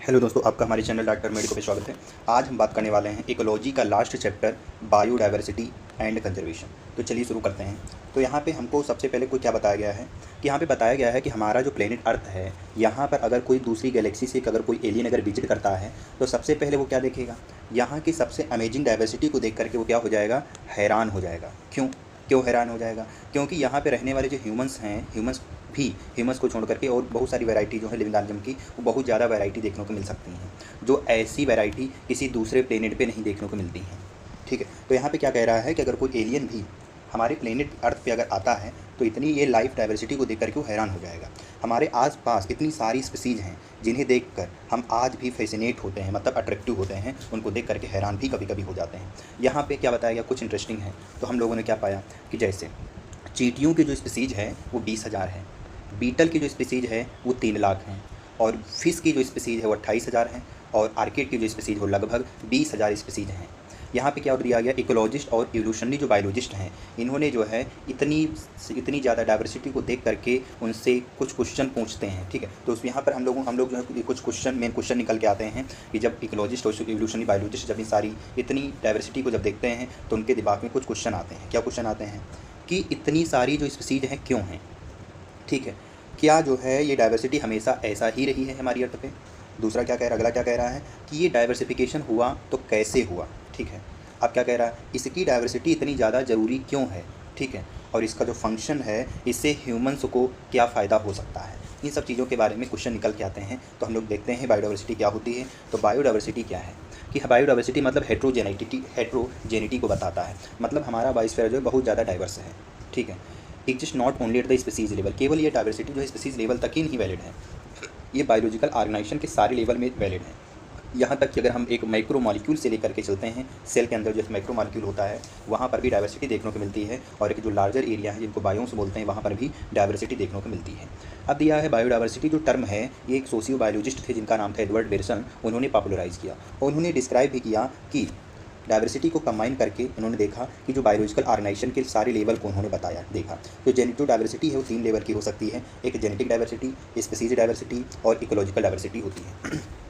Hello दोस्तों, आपका हमारे चैनल डॉक्टर मेडिको पे स्वागत है। आज हम बात करने वाले हैं इकोलॉजी का last chapter biodiversity and conservation. तो चलिए शुरू करते हैं। तो यहाँ पे हमको सबसे पहले कोई क्या बताया गया है कि यहाँ पे बताया गया है कि हमारा जो प्लेनेट अर्थ है, यहाँ पर अगर कोई दूसरी गैलेक्सी से अगर कोई एलियन अगर विजिट करता है तो सबसे पहले वो क्या देखेगा, यहाँ की सबसे अमेजिंग डाइवर्सिटी को देख करके वो क्या हो जाएगा, हैरान हो जाएगा। क्यों हैरान हो जाएगा? क्योंकि यहाँ पे रहने वाले जो ह्यूमंस हैं, ह्यूमंस को छोड़ करके और बहुत सारी वैरायटी जो है लिविंग ऑर्गेनिज्म की, वो बहुत ज़्यादा वैरायटी देखने को मिल सकती हैं, जो ऐसी वैरायटी किसी दूसरे प्लेनेट पे नहीं देखने को मिलती हैं। ठीक है, तो यहाँ पे क्या कह रहा है कि अगर कोई एलियन भी हमारे प्लेनेट अर्थ पे अगर आता है तो इतनी ये लाइफ डाइवर्सिटी को देख करके वो हैरान हो जाएगा। हमारे आसपास इतनी सारी स्पीसीज़ हैं जिन्हें देखकर हम आज भी फैसिनेट होते हैं, मतलब अट्रैक्टिव होते हैं, उनको देख करके हैरान भी कभी कभी हो जाते हैं। यहाँ पे क्या बताया गया, कुछ इंटरेस्टिंग है। तो हम लोगों ने क्या पाया कि जैसे चींटियों की जो स्पीसीज़ है वो 20,000 है, बीटल की जो स्पीसीज़ है वो 3 लाख हैं, और फिश की जो स्पीसीज़ है वो 28,000 है, और आर्किड की जो स्पीसीज़ वो लगभग 20,000 स्पीसीज़ हैं। यहाँ पे क्या दिया गया, इकोलॉजिस्ट और इवोल्यूशनरी जो बायोलॉजिस्ट हैं, इन्होंने जो है इतनी ज़्यादा डाइवर्सिटी को देख करके उनसे कुछ क्वेश्चन पूछते हैं। ठीक है, तो उस यहाँ पर हम लोग जो है कुछ मेन क्वेश्चन निकल के आते हैं कि जब इकोलॉजिस्ट और इवोल्यूशनरी बायोलॉजिस्ट जब इतनी डाइवर्सिटी को जब देखते हैं तो उनके दिमाग में कुछ क्वेश्चन आते हैं। क्या क्वेश्चन आते हैं कि इतनी सारी जो स्पीसीज़ हैं क्यों हैं? ठीक है, क्या जो है ये डाइवर्सिटी हमेशा ऐसा ही रही है हमारी अर्थ पे? दूसरा क्या कह रहा है, अगला क्या कह रहा है कि ये डाइवर्सिफिकेशन हुआ तो कैसे हुआ? ठीक है, अब क्या कह रहा है, इसकी डाइवर्सिटी इतनी ज़्यादा ज़रूरी क्यों है? ठीक है, और इसका जो फंक्शन है, इससे ह्यूमंस को क्या फ़ायदा हो सकता है? इन सब चीज़ों के बारे में क्वेश्चन निकल के आते हैं। तो हम लोग देखते हैं बायोडाइवर्सिटी क्या होती है। तो बायोडाइवर्सिटी क्या है कि बायोडाइवर्सिटी मतलब हेट्रोजेनिटी को बताता है, मतलब हमारा बायोस्फीयर जो है बहुत ज़्यादा डाइवर्स है। ठीक है, exist not only at the species level, केवल ये डाइवर्सिटी जो है स्पीसीज लेवल तक ही नहीं वैलिड है, ये बायोलॉजिकल ऑर्गेनाइजेशन के सारे लेवल में वैलिड है। यहाँ तक कि अगर हम एक माइक्रो मॉलिक्यूल से लेकर के चलते हैं, सेल के अंदर जो माइक्रो मॉलिक्यूल होता है वहाँ पर भी डाइवर्सिटी देखने को मिलती है, और एक जो लार्जर एरिया है जिनको बायोम्स बोलते हैं वहाँ पर भी डाइवर्सिटी देखने को मिलती है। अब दिया है बायोडाइवर्सिटी जो टर्म है, ये एक सोशियो बायोलॉजिस्ट थे जिनका नाम था एडवर्ड बेरसन, उन्होंने पॉपुलराइज़ किया और उन्होंने डिस्क्राइब भी किया कि डाइवर्सिटी को कंबाइन करके उन्होंने देखा कि जो बायोलॉजिकल ऑर्गेनाइजेशन के सारे लेवल को उन्होंने बताया, देखा। तो जेनेटिव डाइवर्सिटी है वो 3 लेवल की हो सकती है, एक जेनेटिक डाइवर्सिटी, स्पीसीज डाइवर्सिटी और इकोलॉजिकल डाइवर्सिटी होती है।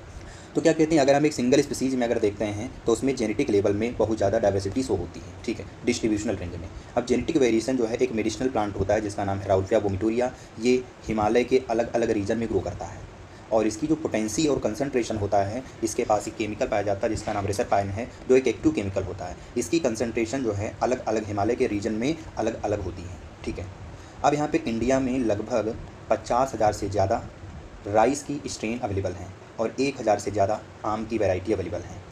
तो क्या कहते हैं, अगर हम एक सिंगल स्पीसीज में अगर देखते हैं तो उसमें जेनेटिक लेवल में बहुत ज़्यादा डाइवर्सिटी शो होती है। ठीक है, डिस्ट्रीब्यूशनल रेंज में। अब जेनेटिक वेरिएशन जो है, एक मेडिसिनल प्लांट होता है जिसका नाम है राउल्फिया वोमिटोरिया, ये हिमालय के अलग अलग रीजन में ग्रो करता है, और इसकी जो पोटेंसी और कंसंट्रेशन होता है, इसके पास एक केमिकल पाया जाता है जिसका नाम रेसरपाइन है, जो एक एक्टिव केमिकल होता है। इसकी कंसंट्रेशन जो है अलग अलग हिमालय के रीजन में अलग अलग होती है। ठीक है, अब यहाँ पे इंडिया में लगभग 50,000 से ज़्यादा राइस की स्ट्रेन अवेलेबल हैं और 1,000 से ज़्यादा आम की वैरायटी अवेलेबल हैं।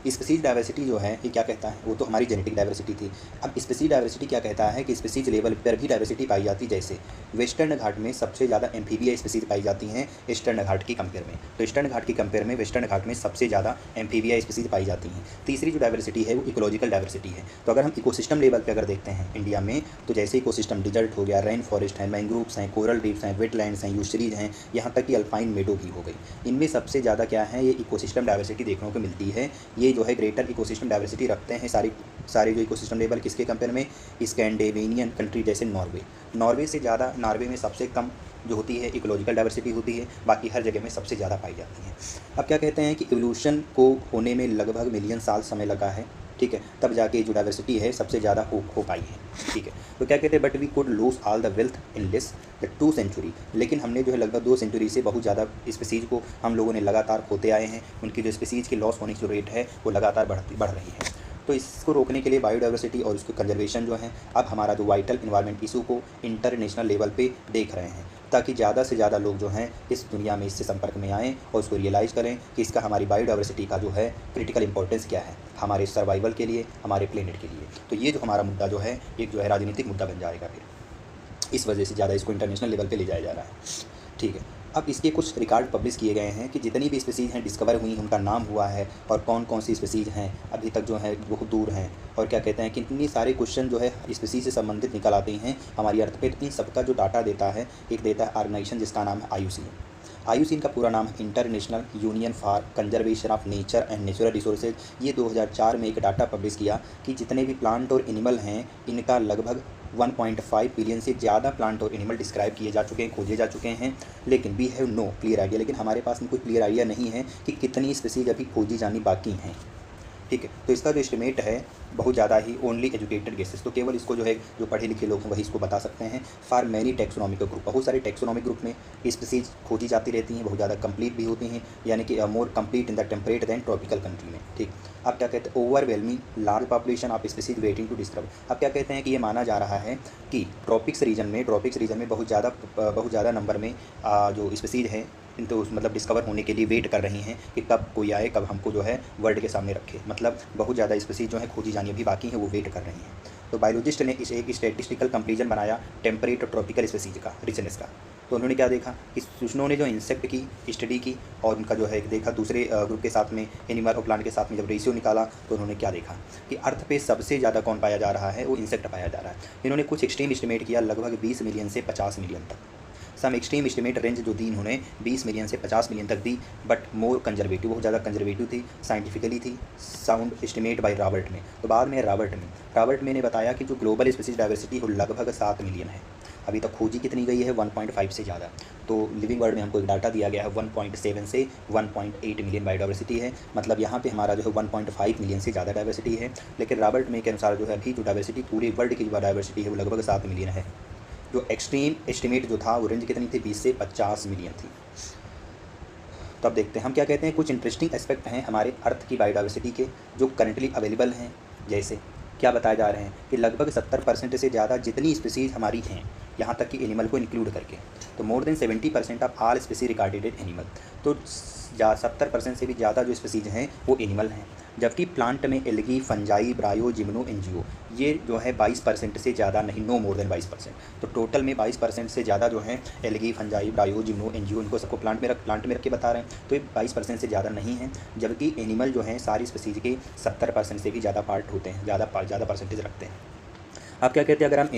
स्पीसीज डाइवर्सिटी जो है ये क्या कहता है, वो तो हमारी जेनेटिक डाइवर्सिटी थी। अब स्पीसीज डाइवर्सिटी क्या कहता है कि स्पीसीज लेवल पर भी डाइवर्सिटी पाई जाती है। जैसे वेस्टर्न घाट में सबसे ज़्यादा एम्फीबिया स्पीसीज पाई जाती हैं ईस्टर्न घाट की कंपेयर में। तो ईस्टर्न घाट की कंपेयर में वेस्टर्न घाट में सबसे ज़्यादा एम्फीबिया स्पीसीज पाई जाती हैं। तीसरी जो डाइवर्सिटी है वो इकोलॉजिकल डाइवर्सिटी है। तो अगर हम इकोसिस्टम लेवल पर अगर देखते हैं इंडिया में, तो जैसे इकोसिस्टम डिजर्ट हो गया, रेन फॉरेस्ट है, मैंग्रोव्स हैं, कोरल रीफ्स हैं, वेटलैंड्स हैं, यूशरीज हैं, यहाँ तक कि अल्पाइन मेडो भी हो गई, इनमें सबसे ज़्यादा क्या है, ये इकोसिस्टम डाइवर्सिटी देखने को मिलती है। ये जो है ग्रेटर इकोसिस्टम डाइवर्सिटी रखते हैं सारे जो इकोसिस्टम लेवल किसके कंपेयर में, स्कैंडिनेवियन कंट्री जैसे नॉर्वे से ज़्यादा, नॉर्वे में सबसे कम जो होती है इकोलॉजिकल डाइवर्सिटी होती है, बाकी हर जगह में सबसे ज़्यादा पाई जाती है। अब क्या कहते हैं कि इवोल्यूशन को होने में लगभग मिलियन साल समय लगा है। ठीक है, तब जाके जो डाइवर्सिटी है सबसे ज़्यादा हो पाई है। ठीक है, तो क्या कहते हैं, but we could lose all the wealth in less the 2 century, लेकिन हमने जो है लगभग 2 सेंचुरी से बहुत ज़्यादा स्पीसीज़ को हम लोगों ने लगातार खोते आए हैं। उनकी जो स्पीसीज़ की लॉस होने की जो रेट है वो लगातार बढ़ रही है। तो इसको रोकने के लिए बायोडाइवर्सिटी और उसके कंजर्वेशन जो है, अब हमारा जो वाइटल इन्वायरमेंट इशू को इंटरनेशनल लेवल पे देख रहे हैं, ताकि ज़्यादा से ज़्यादा लोग जो हैं इस दुनिया में इससे संपर्क में आएँ और उसको रियलाइज़ करें कि इसका हमारी बायोडाइवर्सिटी का जो है क्रिटिकल इंपॉर्टेंस क्या है हमारे सर्वाइवल के लिए, हमारे प्लेनेट के लिए। तो ये जो हमारा मुद्दा जो है, एक जो है राजनीतिक मुद्दा बन जाएगा, फिर इस वजह से ज़्यादा इसको इंटरनेशनल लेवल पे ले जाया जा रहा है। ठीक है, अब इसके कुछ रिकॉर्ड पब्लिश किए गए हैं कि जितनी भी स्पीसीज़ हैं डिस्कवर हुई, उनका नाम हुआ है, और कौन कौन सी स्पीसीज़ हैं अभी तक जो है बहुत दूर हैं, और क्या कहते हैं कि इतनी सारे क्वेश्चन जो है स्पीसीज़ से संबंधित निकल आते हैं हमारी अर्थ पे। इन सबका जो डाटा देता है, एक देता है ऑर्गेनाइजेशन जिसका नाम है IUCN का पूरा नाम है international union for conservation of nature and natural resources. ये 2004 में एक डाटा पब्लिश किया कि जितने भी प्लांट और एनिमल हैं, इनका लगभग 1.5 बिलियन से ज़्यादा प्लांट और एनिमल डिस्क्राइब किए जा चुके हैं, खोजे जा चुके हैं, लेकिन we have no clear idea, लेकिन हमारे पास में कोई क्लियर आइडिया नहीं है कि कितनी स्पीसीज अभी खोजी जानी बाकी हैं। ठीक है, तो इसका जो एस्टिमेट है बहुत ज़्यादा ही ओनली एजुकेटेड गेसेस, तो केवल इसको जो है जो पढ़े लिखे लोग हैं वही इसको बता सकते हैं। फॉर मैनी टेक्सोनॉमिक ग्रुप, बहुत सारे टेक्सोनॉमिक ग्रुप में स्पीसीज खोजी जाती रहती हैं, बहुत ज़्यादा कंप्लीट भी होती हैं, यानी कि more complete in the temperate than tropical country में। ठीक, अब क्या कहते हैं, overwhelming large population of species waiting to discover. अब क्या कहते हैं कि ये माना जा रहा है कि ट्रॉपिक्स रीजन में बहुत ज़्यादा नंबर में जो स्पीसीज हैं तो मतलब डिस्कवर होने के लिए वेट कर रही हैं कि कब कोई आए, कब हमको जो है वर्ल्ड के सामने रखे। मतलब बहुत ज़्यादा स्पीसीज जो है खोजी जानी अभी बाकी है, वो वेट कर रही हैं। तो बायोलॉजिस्ट ने इस एक स्टैटिस्टिकल कंपेरिजन बनाया टेम्परेट और ट्रॉपिकल स्पीसीज का रिचनेस का। तो उन्होंने क्या देखा कि उन्होंने जो इंसेक्ट की स्टडी की और उनका जो है देखा दूसरे ग्रुप के साथ में, एनिमल और प्लांट के साथ में जब रेशियो निकाला तो उन्होंने क्या देखा कि अर्थ पे सबसे ज़्यादा कौन पाया जा रहा है, वो इंसेक्ट पाया जा रहा है। इन्होंने कुछ एक्सट्रीम एस्टिमेट किया लगभग 20 मिलियन से 50 मिलियन तक। सम एक्सट्रीम एस्टिमेट रेंज जो दी इन्होंने 20 मिलियन से 50 मिलियन तक दी, बट मोर कंजर्वेटिव, बहुत ज़्यादा कंजर्वेटिव थी, साइंटिफिकली थी। साउंड एस्टिमेट बाय रॉबर्ट में, तो बाद में रॉबर्ट में ने बताया कि जो ग्लोबल स्पीसीज डाइवर्सिटी वो लगभग 7 मिलियन है। अभी तक खोजी कितनी गई है 1.5 से ज़्यादा। तो लिविंग वर्ल्ड में हमको एक डाटा दिया गया है 1.7 से 1.8 मिलियन बायोडाइवर्सिटी है, मतलब यहाँ पे हमारा जो है 1.5 मिलियन से ज़्यादा डाइवर्सिटी है। लेकिन रॉबर्ट में के अनुसार जो है अभी जो डाइवर्सिटी पूरे वर्ल्ड की जो डाइवर्सिटी है वो लगभग 7 मिलियन है। जो एक्सट्रीम एस्टिमेट जो था वो रेंज कितनी थी, 20 से 50 मिलियन थी। तो अब देखते हैं हम क्या कहते हैं, कुछ इंटरेस्टिंग एस्पेक्ट हैं हमारे अर्थ की बायोडाइवर्सिटी के जो करंटली अवेलेबल हैं। जैसे क्या बताए जा रहे हैं कि लगभग 70% से ज़्यादा जितनी स्पीसीज़ हमारी हैं, यहाँ तक कि एनिमल को इंक्लूड करके, तो more than 70% of all species recorded animal, तो 70% से भी ज़्यादा जो स्पीसीज हैं वो एनिमल हैं। जबकि प्लांट में एल्गी, फंजाई, ब्रायो, जिम्नो, एंजियो ये जो है 22% से ज़्यादा नहीं, नो मोर देन 22%। तो टोटल में 22% से ज़्यादा जो है एल्गी, फंजाई, ब्रायो, जिम्नो, एंजियो, इनको सबको प्लांट में रख के बता रहे हैं, तो ये 22% से ज़्यादा नहीं है। जबकि एनिमल जो हैं सारी स्पीसीज के 70% से भी ज़्यादा पार्ट होते हैं, ज़्यादा परसेंटेज रखते हैं। अब क्या कहते हैं, अगर हम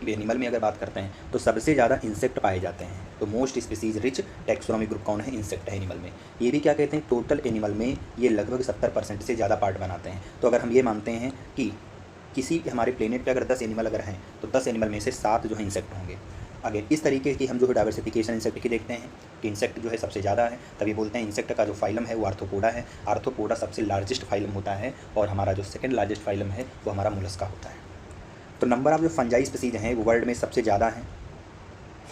एनिमल में अगर बात करते हैं तो सबसे ज़्यादा इंसेक्ट पाए जाते हैं। तो most species rich taxonomic group कौन है, इंसेक्ट है एनिमल में। ये भी क्या कहते हैं, टोटल एनिमल में ये लगभग 70% से ज़्यादा पार्ट बनाते हैं। तो अगर हम ये मानते हैं कि किसी हमारे प्लेनेट पे अगर 10 एनिमल अगर हैं तो 10 एनिमल में से 7 जो है इंसेक्ट होंगे। अगर इस तरीके की हम जो है डाइवर्सिफिकेशन इंसेक्ट की देखते हैं कि इंसेक्ट जो है सबसे ज़्यादा है, तभी बोलते हैं इंसेक्ट का जो फाइलम है वो आर्थ्रोपोडा है। आर्थ्रोपोडा सबसे लार्जेस्ट फाइलम होता है और हमारा जो सेकेंड लार्जेस्ट फाइलम है वो हमारा मोलस्का होता है। तो नंबर ऑफ जो फंजाई स्पीसीज हैं वो वर्ल्ड में सबसे ज़्यादा हैं।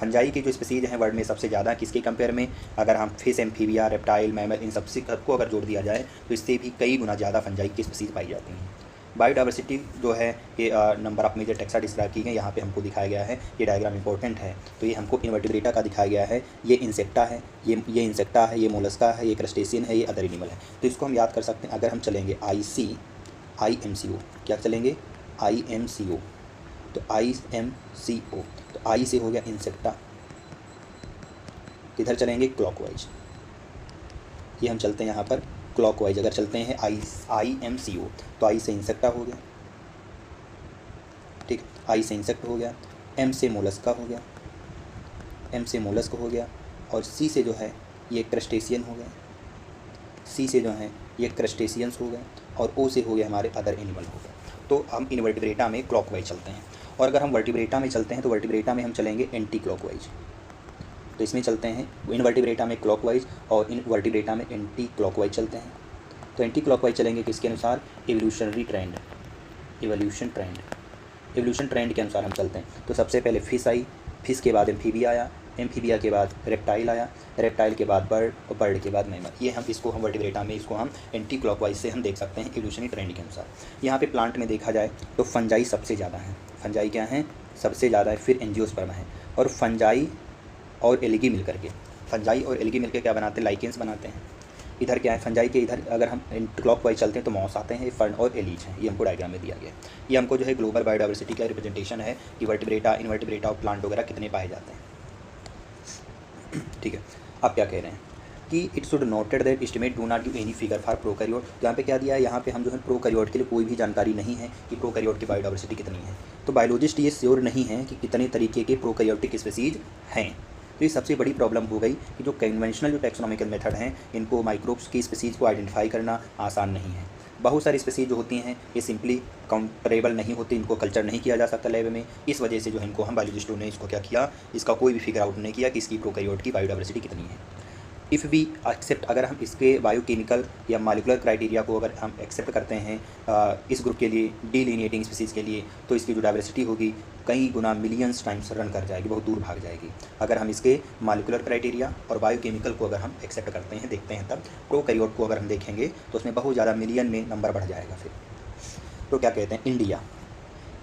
फंजाई की जो स्पीसीज हैं वर्ल्ड में सबसे ज़्यादा, किसके कंपेयर में, अगर हम फिश, एम्फीबिया, रेप्टाइल, मैमल, इन सबको अगर जोड़ दिया जाए तो इससे भी कई गुना ज़्यादा फंजाई की स्पीसीज पाई जाती हैं। बायोडाइवर्सिटी जो है ये number of major taxa describe की गई, यहाँ पे हमको दिखाया गया है, ये डायग्राम इंपॉर्टेंट है। तो ये हमको इनवर्टिब्रेटा का दिखाया गया है, ये इंसेक्टा है, ये इंसेक्टा है, ये मोलस्का है, ये क्रस्टेशियन है, ये अदर एनिमल है। तो इसको हम याद कर सकते हैं। अगर हम चलेंगे IMCO, क्या चलेंगे, IMCO, तो IMCO, तो आई से हो गया इंसेक्टा, किधर चलेंगे, क्लॉकवाइज। ये हम चलते हैं यहाँ पर क्लॉकवाइज, अगर चलते हैं IMCO तो आई से इंसेक्टा हो गया, ठीक, आई से इंसेक्ट हो गया, M से मोलस्का हो गया, M से मोलस्क हो गया, और C से जो है ये क्रस्टेशियन हो गया, C से जो है ये क्रस्टेशियंस हो गए, और O से हो गया हमारे अदर एनिमल हो गए। तो हम इनवर्टिब्रेटा में क्लॉकवाइज चलते हैं। और अगर हम वर्टिब्रेटा में चलते हैं तो वर्टिब्रेटा में हम चलेंगे एंटी क्लॉकवाइज। तो इसमें चलते हैं इनवर्टिब्रेटा में क्लॉकवाइज और इनवर्टिब्रेटा में एंटी क्लॉकवाइज चलते हैं। तो एंटी क्लॉकवाइज चलेंगे किसके अनुसार, एवोल्यूशन ट्रेंड के अनुसार हम चलते हैं। तो सबसे पहले फिश आई, फिश के बाद एम्फीबिया आया, एम्फीबिया के बाद रेप्टाइल आया, रेप्टाइल के बाद बर्ड, और बर्ड के बाद मैमल। ये हम इसको हम वर्टिब्रेटा में इसको हम एंटी क्लॉकवाइज से हम देख सकते हैं एवोल्यूशनरी ट्रेंड के अनुसार। यहाँ पे प्लांट में देखा जाए तो फंजाई सबसे ज़्यादा है, फंजाई क्या है, सबसे ज़्यादा है, फिर एंजियोस्पर्म है, और फंजाई और एल्गी मिलकर के, फंजाई और एल्गी मिलकर क्या बनाते हैं, लाइकेंस बनाते हैं। इधर क्या है, फंजाई के इधर अगर हम क्लॉकवाइज चलते हैं तो मॉस आते हैं, फर्न और एलीज हैं। ये हमको डायग्राम में दिया गया है। ये हमको जो है ग्लोबल बायोडाइवर्सिटी का रिप्रेजेंटेशन है कि वर्टिब्रेटा, इनवर्टिब्रेटा और प्लांट वगैरह कितने पाए जाते हैं, ठीक है। अब क्या कह रहे हैं कि it should noted that estimate do not give any figure for prokaryote. यहाँ पे क्या दिया है, यहाँ पे हम जो है प्रोकैरियोट के लिए कोई भी जानकारी नहीं है कि प्रोकैरियोट की बायोडाइवर्सिटी कितनी है। तो बायोलॉजिस्ट ये श्योर नहीं है कि कितने तरीके के प्रोकैरियोटिक स्पीसीज हैं। तो ये सबसे बड़ी प्रॉब्लम हो गई कि जो कन्वेंशनल जो टैक्सोनॉमिकल मेथड हैं, इनको माइक्रोब्स की स्पीसीज़ को आइडेंटिफाई करना आसान नहीं है। बहुत सारी स्पीसीज जो होती हैं ये सिंपली काउंटरेबल नहीं होती, इनको कल्चर नहीं किया जा सकता लैब में। इस वजह से जो है इनको हम बायोलॉजिस्टों ने इसको क्या किया, इसका कोई भी फिगर आउट नहीं किया कि इसकी प्रोकैरियोट की बायोडाइवर्सिटी कितनी है। इफ़ वी एक्सेप्ट, अगर हम इसके बायोकेमिकल या मॉलिक्यूलर क्राइटेरिया को अगर हम एक्सेप्ट करते हैं इस ग्रुप के लिए, डीलिनिएटिंग स्पीसीज़ के लिए, तो इसकी जो डाइवर्सिटी होगी कई गुना मिलियंस टाइम्स रन कर जाएगी, बहुत दूर भाग जाएगी। अगर हम इसके मॉलिक्यूलर क्राइटेरिया और बायोकेमिकल को अगर हम एक्सेप्ट करते हैं, देखते हैं, तब प्रोकैरियोट को अगर हम देखेंगे तो उसमें बहुत ज़्यादा मिलियन में नंबर बढ़ जाएगा फिर। तो क्या कहते हैं,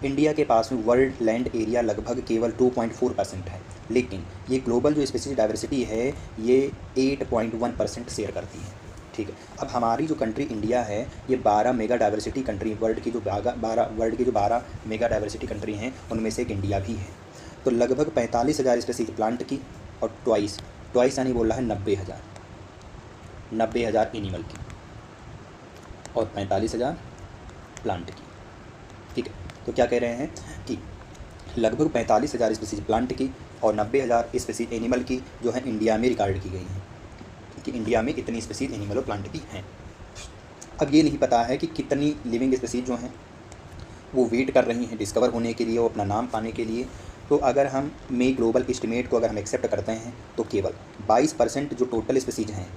इंडिया के पास में वर्ल्ड लैंड एरिया लगभग केवल 2.4% है, लेकिन ये ग्लोबल जो स्पीसीज डाइवर्सिटी है ये 8.1% शेयर करती है। ठीक है, अब हमारी जो कंट्री इंडिया है ये 12 मेगा डाइवर्सिटी कंट्री, वर्ल्ड की जो 12 मेगा डाइवर्सिटी कंट्री हैं उनमें से एक इंडिया भी है। तो लगभग 45,000 स्पीसीज प्लांट की और ट्वाइस यानी बोल रहा है 90,000 एनिमल की और 45,000 प्लांट की। ठीक है, तो क्या कह रहे हैं कि लगभग 45,000 स्पीसीज प्लांट की और 90,000 स्पीसीज एनिमल की जो है इंडिया में रिकॉर्ड की गई हैं कि इंडिया में कितनी स्पीसीज एनिमल और प्लांट की हैं। अब ये नहीं पता है कि कितनी लिविंग स्पीसीज जो हैं वो वेट कर रही हैं डिस्कवर होने के लिए, वो अपना नाम पाने के लिए। तो अगर हम ग्लोबल एस्टिमेट को अगर हम एक्सेप्ट करते हैं तो केवल 22% जो टोटल स्पीसीज हैं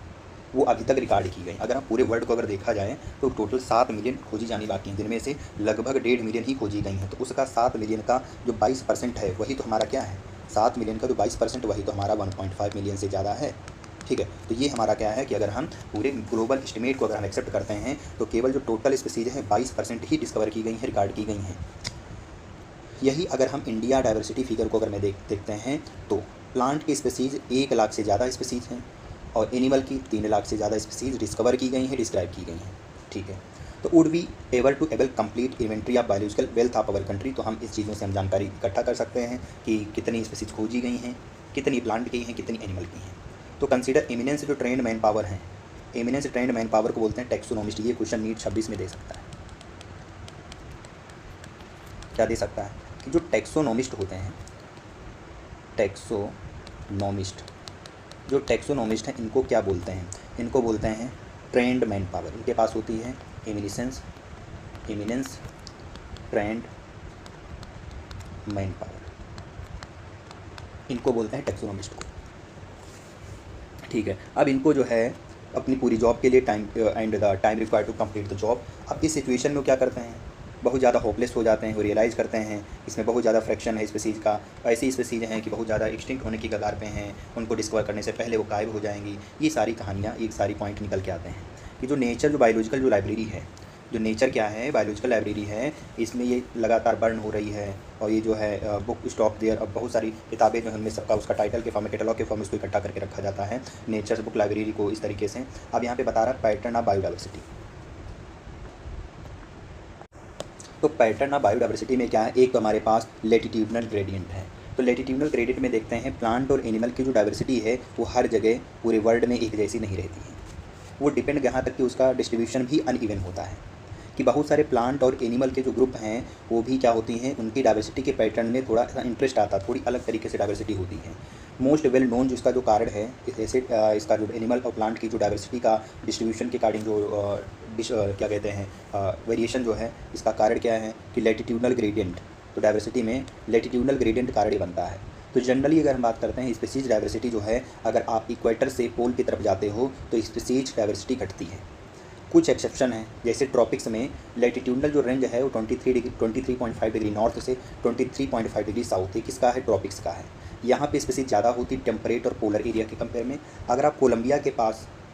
वो अभी तक रिकॉर्ड की गई। अगर हम पूरे वर्ल्ड को अगर देखा जाए तो टोटल 7 मिलियन खोजी जानी बाकी हैं, जिनमें से लगभग 1.5 मिलियन ही खोजी गई हैं। तो उसका 7 मिलियन का जो 22% है वही तो हमारा क्या है, 7 मिलियन का जो 22% वही तो हमारा 1.5 मिलियन से ज़्यादा है। ठीक है, तो ये हमारा क्या है कि अगर हम पूरे ग्लोबल एस्टिमेट को अगर हम एक्सेप्ट करते हैं तो केवल जो टोटल स्पीसीज है 22% ही डिस्कवर की गई हैं, रिकॉर्ड की गई हैं। यही अगर हम इंडिया डाइवर्सिटी फिगर को अगर मैं देखते हैं तो प्लांट की स्पीसीज 1 लाख से ज़्यादा स्पीसीज हैं और एनिमल की 3 लाख से ज़्यादा स्पीसीज डिस्कवर की गई हैं, डिस्क्राइब की गई हैं। ठीक है, तो would be able to complete inventory of biological wealth of our country. तो हम इस चीज़ों से हम जानकारी इकट्ठा कर सकते हैं कि कितनी स्पीसीज खोजी गई हैं, कितनी प्लांट की हैं, कितनी एनिमल की हैं। तो कंसीडर एमिनेंस जो ट्रेंड मैन पावर हैं, एमिनेंस ट्रेंड मैन पावर को बोलते हैं टैक्सोनॉमिस्ट। ये क्वेश्चन नीट 26 में दे सकता है। क्या दे सकता है कि जो टैक्सोनॉमिस्ट होते हैं, जो टैक्सोनॉमिस्ट हैं इनको क्या बोलते हैं, इनको बोलते हैं ट्रेंड मैन पावर। इनके पास होती है एमिनेंस ट्रेंड मैन पावर, इनको बोलते हैं टैक्सोनॉमिस्ट को। ठीक है, अब इनको जो है अपनी पूरी जॉब के लिए time required to complete the job. अब इस सिचुएशन में क्या करते हैं, बहुत ज़्यादा होपलेस हो जाते हैं, वो रियलाइज़ करते हैं इसमें बहुत ज़्यादा फ्रैक्शन है स्पीसीज़ का, ऐसी स्पीसीज़ हैं कि बहुत ज़्यादा एक्सटिंक्ट होने की कगार पे हैं, उनको डिस्कवर करने से पहले वो गायब हो जाएंगी। ये सारी कहानियाँ, ये सारी पॉइंट निकल के आते हैं कि जो नेचर, जो बायोलॉजिकल जो लाइब्रेरी है, जो नेचर क्या है, बायोलॉजिकल लाइब्रेरी है, इसमें ये लगातार बर्न हो रही है। और ये जो है बुक स्टॉप देयर, अब बहुत सारी किताबें जो हैं सबका उसका टाइटल के फॉर्म में, कैटलॉग के फॉर्म में उसको इकट्ठा करके रखा जाता है नेचर बुक लाइब्रेरी को इस तरीके से। अब यहाँ पे बता रहा है पैटर्न ऑफ बायोडाइवर्सिटी। तो पैटर्न ऑफ बायोडाइवर्सिटी में क्या है, एक तो हमारे पास लेटिट्यूडनल ग्रेडियंट है। तो लेटिट्यूडनल ग्रेडियंट में देखते हैं प्लांट और एनिमल की जो डाइवर्सिटी है वो हर जगह पूरे वर्ल्ड में एक जैसी नहीं रहती है। वो डिपेंड यहाँ तक कि उसका डिस्ट्रीब्यूशन भी अनइवन होता है कि बहुत सारे प्लांट और एनिमल के जो ग्रुप हैं वो भी क्या होती हैं, उनकी डाइवर्सिटी के पैटर्न में थोड़ा सा इंटरेस्ट आता है, थोड़ी अलग तरीके से डाइवर्सिटी होती है। मोस्ट वेल नोन जो इसका जो कारण है, जैसे इसका जो एनिमल और प्लांट की जो डाइवर्सिटी का डिस्ट्रीब्यूशन के अकॉर्डिंग जो क्या कहते हैं वेरिएशन जो है, इसका कारण क्या है कि लैटिट्यूडनल ग्रेडियंट। तो डाइवर्सिटी में लैटिट्यूडनल ग्रेडियंट कारण ही बनता है। तो जनरली अगर हम बात करते हैं स्पीसीज डाइवर्सिटी जो है, अगर आप इक्वेटर से पोल की तरफ जाते हो तो स्पीसीज डाइवर्सिटी घटती है। कुछ एक्सेप्शन हैं, जैसे ट्रॉपिक्स में लैटिट्यूडनल जो रेंज है वो 23.5 डिग्री नॉर्थ से 23.5 डिग्री साउथ है, किसका है, ट्रॉपिक्स का है। यहाँ पे स्पीसीज ज़्यादा होती टेम्परेट और पोलर एरिया के कंपेयर में। अगर आप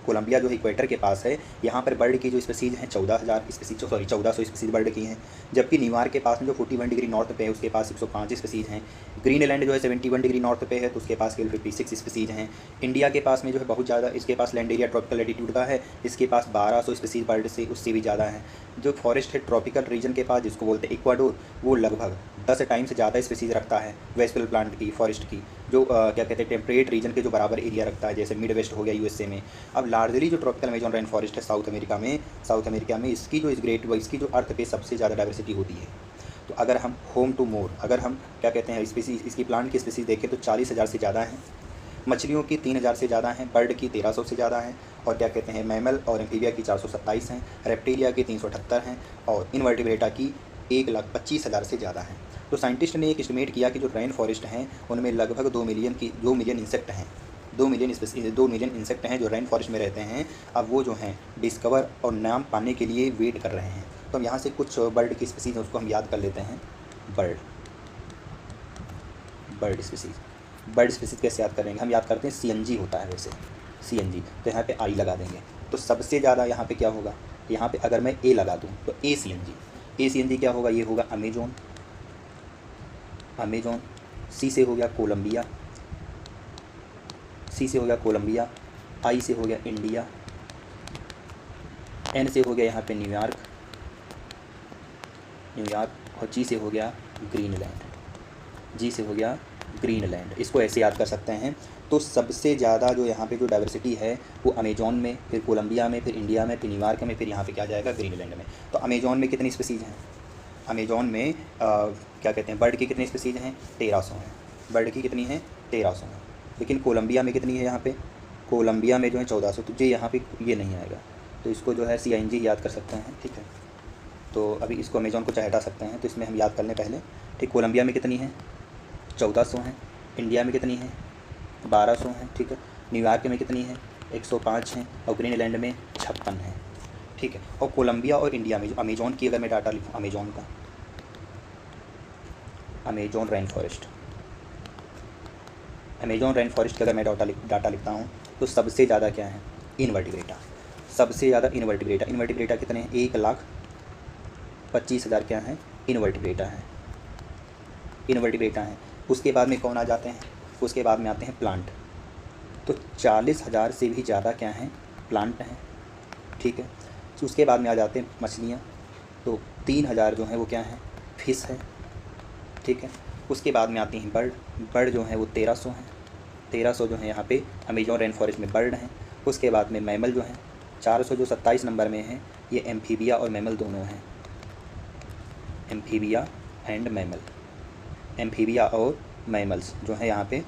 कोलंबिया जो इक्वेटर के पास है, यहाँ पर बर्ड की जो स्पीसीज हैं 1400 स्पीसीज बर्ड की हैं, जबकि न्यूयॉर्क के पास में जो 41 डिग्री नॉर्थ पे है उसके पास 105 स्पीसीज हैं। ग्रीनलैंड जो है 71 डिग्री नॉर्थ पे है तो उसके पास केवल 56 स्पीसीज हैं। इंडिया के पास में जो है बहुत ज़्यादा, इसके पास लैंड एरिया ट्रॉपिकल लैटिट्यूड का है, इसके पास 1200 स्पीसीज बर्ड से उससे भी ज़्यादा है। जो फॉरेस्ट है ट्रॉपिकल रीजन के पास, जिसको बोलते हैं इक्वाडोर, वो लगभग 10 टाइम से ज़्यादा स्पीसीज रखता है वेस्टल प्लांट की, फॉरेस्ट की, जो क्या कहते हैं टेम्परेट रीजन के जो बराबर एरिया रखता है, जैसे मिड वेस्ट हो गया यूएसए में। अब लार्जली जो ट्रॉपिकल अमेज़न रेन फॉरेस्ट है साउथ अमेरिका में इसकी जो इसकी जो अर्थ पे सबसे ज़्यादा डाइवर्सिटी होती है। तो अगर हम होम टू मोर, अगर हम क्या कहते हैं स्पीसीज, इसकी प्लांट की स्पीसीज देखें तो 40,000 से ज़्यादा हैं। मछलियों की 3000 से ज़्यादा हैं, बर्ड की 1300 से ज़्यादा हैं, और क्या कहते हैं मैमल और एम्फीबिया की 427 हैं, रेप्टिलिया की 378 हैं, और इनवर्टिब्रेटा की 1,25,000 से ज़्यादा हैं। तो साइंटिस्ट ने एक एस्टिमेट किया कि जो रेन फॉरेस्ट हैं उनमें लगभग 2 मिलियन इंसेक्ट हैं, 2 मिलियन इंसेक्ट हैं जो रेन फॉरेस्ट में रहते हैं। अब वो जो हैं डिस्कवर और नाम पाने के लिए वेट कर रहे हैं। तो हम यहाँ से कुछ बर्ड की स्पीसीज उसको हम याद कर लेते हैं। बर्ड स्पीसीज कैसे याद करेंगे? हम याद करते हैं CNG होता है वैसे, CNG। तो यहाँ पे आई लगा देंगे। तो सबसे ज़्यादा यहाँ पे क्या होगा? यहाँ पे अगर मैं ए लगा दूँ तो ACNG क्या होगा? ये होगा अमेजोन। सी से हो गया कोलंबिया, आई से हो गया इंडिया, एन से हो गया यहाँ पे न्यूयॉर्क, और जी से हो गया ग्रीनलैंड। इसको ऐसे याद कर सकते हैं। तो सबसे ज़्यादा जो यहाँ पे जो डाइवर्सिटी है वो अमेजोन में, फिर कोलंबिया में, फिर इंडिया में, फिर न्यूयॉर्क में, फिर यहाँ पे क्या जाएगा? ग्रीनलैंड में। तो अमेजोन में कितनी स्पीसीज़ हैं? अमेजोन में क्या कहते हैं, बर्ड की कितनी स्पीसीज़ हैं? 1300 हैं। बर्ड की कितनी हैं? 1300 हैं। लेकिन कोलंबिया में कितनी है? यहाँ पे कोलंबिया में जो है 1400। तो यहाँ पे ये नहीं आएगा, तो इसको जो है CNG याद कर सकते हैं। ठीक है, तो अभी इसको अमेजोन को चाहे हटा सकते हैं। तो इसमें हम याद कर लें पहले। ठीक, कोलंबिया में कितनी है? 1400 हैं। इंडिया में कितनी है? 1200 हैं। ठीक है, न्यूयॉर्क में कितनी है? 105 हैं, और ग्रीनलैंड में 56 हैं। ठीक है, और कोलंबिया और इंडिया में अमेजोन की अगर मैं डाटा लिखूँ, अमेजोन रेन फॉरेस्ट का अगर मैं डाटा लिखता हूँ तो सबसे ज़्यादा क्या है? इनवर्टिब्रेटा। इनवर्टिब्रेटा कितने हैं? 1,25,000 क्या हैं? इनवर्टिब्रेटा हैं। उसके बाद में कौन आ जाते हैं? उसके बाद में आते हैं प्लांट। तो 40,000 से भी ज़्यादा क्या हैं? प्लांट हैं। ठीक है, तो उसके बाद में आ जाते हैं मछलियाँ। तो 3,000 जो हैं वो क्या हैं? फिश है। ठीक है, उसके बाद में आती हैं बर्ड जो हैं वो 1300 हैं। 1300 जो है यहाँ पे अमेजोन रेन फॉरेस्ट में बर्ड हैं। उसके बाद में मैमल जो हैं 400, जो 27 नंबर में हैं, ये एम्फीबिया और मैमल दोनों हैं। एम्फीबिया और मैमल्स जो है यहाँ पे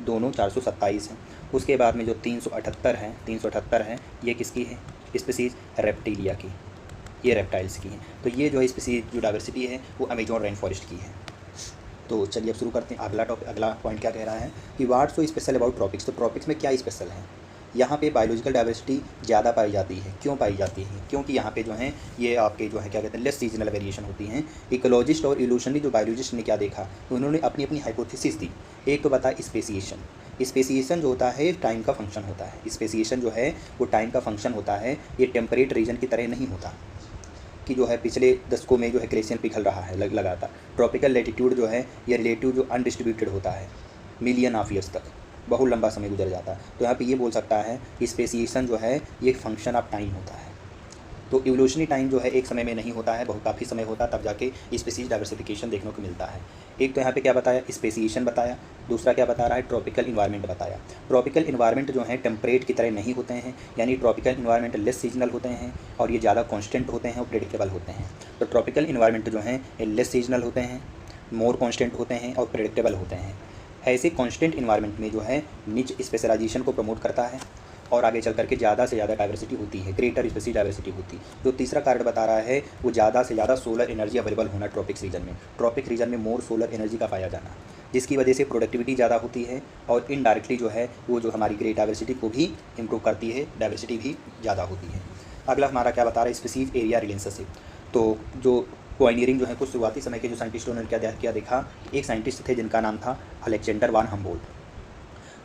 दोनों 427 हैं। उसके बाद में जो 378 हैं, ये किसकी है? स्पीसीज़ रेप्टिलिया की, ये रेप्टाइल्स की हैं। तो ये जो है स्पीसीज जो डाइवर्सिटी है वो अमेजोन रेन फॉरेस्ट की है। तो चलिए अब शुरू करते हैं। अगला पॉइंट क्या कह रहा है कि what's so special about tropics. तो ट्रॉपिक्स में क्या स्पेशल है? यहाँ पे बायोलॉजिकल डाइवर्सिटी ज़्यादा पाई जाती है। क्यों पाई जाती है? क्योंकि यहाँ पे जो है ये आपके जो है क्या कहते हैं, लेस सीजनल वेरिएशन होती हैं। इकोलॉजिस्ट और इवोल्यूशनरी जो बायोलॉजिस्ट ने क्या देखा, तो उन्होंने अपनी अपनी हाइपोथेसिस दी। एक तो बताया स्पेसिएशन जो होता है टाइम का फंक्शन होता है। स्पेसिएशन जो है वो टाइम का फंक्शन होता है। ये टेम्परेट रीजन की तरह नहीं होता कि जो है पिछले दशकों में जो है ग्लेशियर पिघल रहा है लगातार। ट्रॉपिकल लैटिट्यूड जो है ये रिलेटिव जो अनडिस्ट्रीब्यूटेड होता है, मिलियन ऑफ ईयर्स तक बहुत लंबा समय गुजर जाता है। तो यहाँ पे ये बोल सकता है कि स्पेसिएशन जो है ये फंक्शन ऑफ टाइम होता है। तो इवोल्यूशनरी टाइम जो है एक समय में नहीं होता है, बहुत काफ़ी समय होता है, तब जाके स्पीसीज डाइवर्सिफिकेशन देखने को मिलता है। एक तो यहाँ पे क्या बताया? स्पेसिएशन बताया। दूसरा क्या बता रहा है? ट्रॉपिकल इन्वायरमेंट बताया। ट्रॉपिकल इन्वायरमेंट जो है टेम्परेट की तरह नहीं होते हैं, यानी ट्रॉपिकल इन्वायरमेंट लेस सीजनल होते हैं और ये ज़्यादा कॉन्स्टेंट होते हैं और प्रेडिक्टेबल होते हैं। तो ट्रॉपिकल इन्वायरमेंट जो हैं ये लेस सीजनल होते हैं, मोर कॉन्स्टेंट होते हैं और प्रेडिक्टेबल होते हैं। ऐसे कॉन्स्टेंट इन्वायरमेंट में जो है निच स्पेशलाइजेशन को प्रमोट करता है और आगे चल करके ज़्यादा से ज़्यादा डाइवर्सिटी होती है, ग्रेटर स्पेसीज डाइवर्सिटी होती है। जो तीसरा कारण बता रहा है वो ज़्यादा से ज़्यादा सोलर एनर्जी अवेलेबल होना ट्रॉपिक रीजन में मोर सोलर एनर्जी का पाया जाना, जिसकी वजह से प्रोडक्टिविटी ज़्यादा होती है और इनडायरेक्टली जो है वो जो हमारी ग्रेट डाइवर्सिटी को भी इम्प्रूव करती है, डाइवर्सिटी भी ज़्यादा होती है। अगला हमारा क्या बता रहा है? Species area relationship. तो जो पायनियरिंग जो है कुछ शुरुआती समय के जो साइंटिस्टों ने क्या देखा, एक साइंटिस्ट थे जिनका नाम था अलेक्जेंडर वान हम्बोल्ट।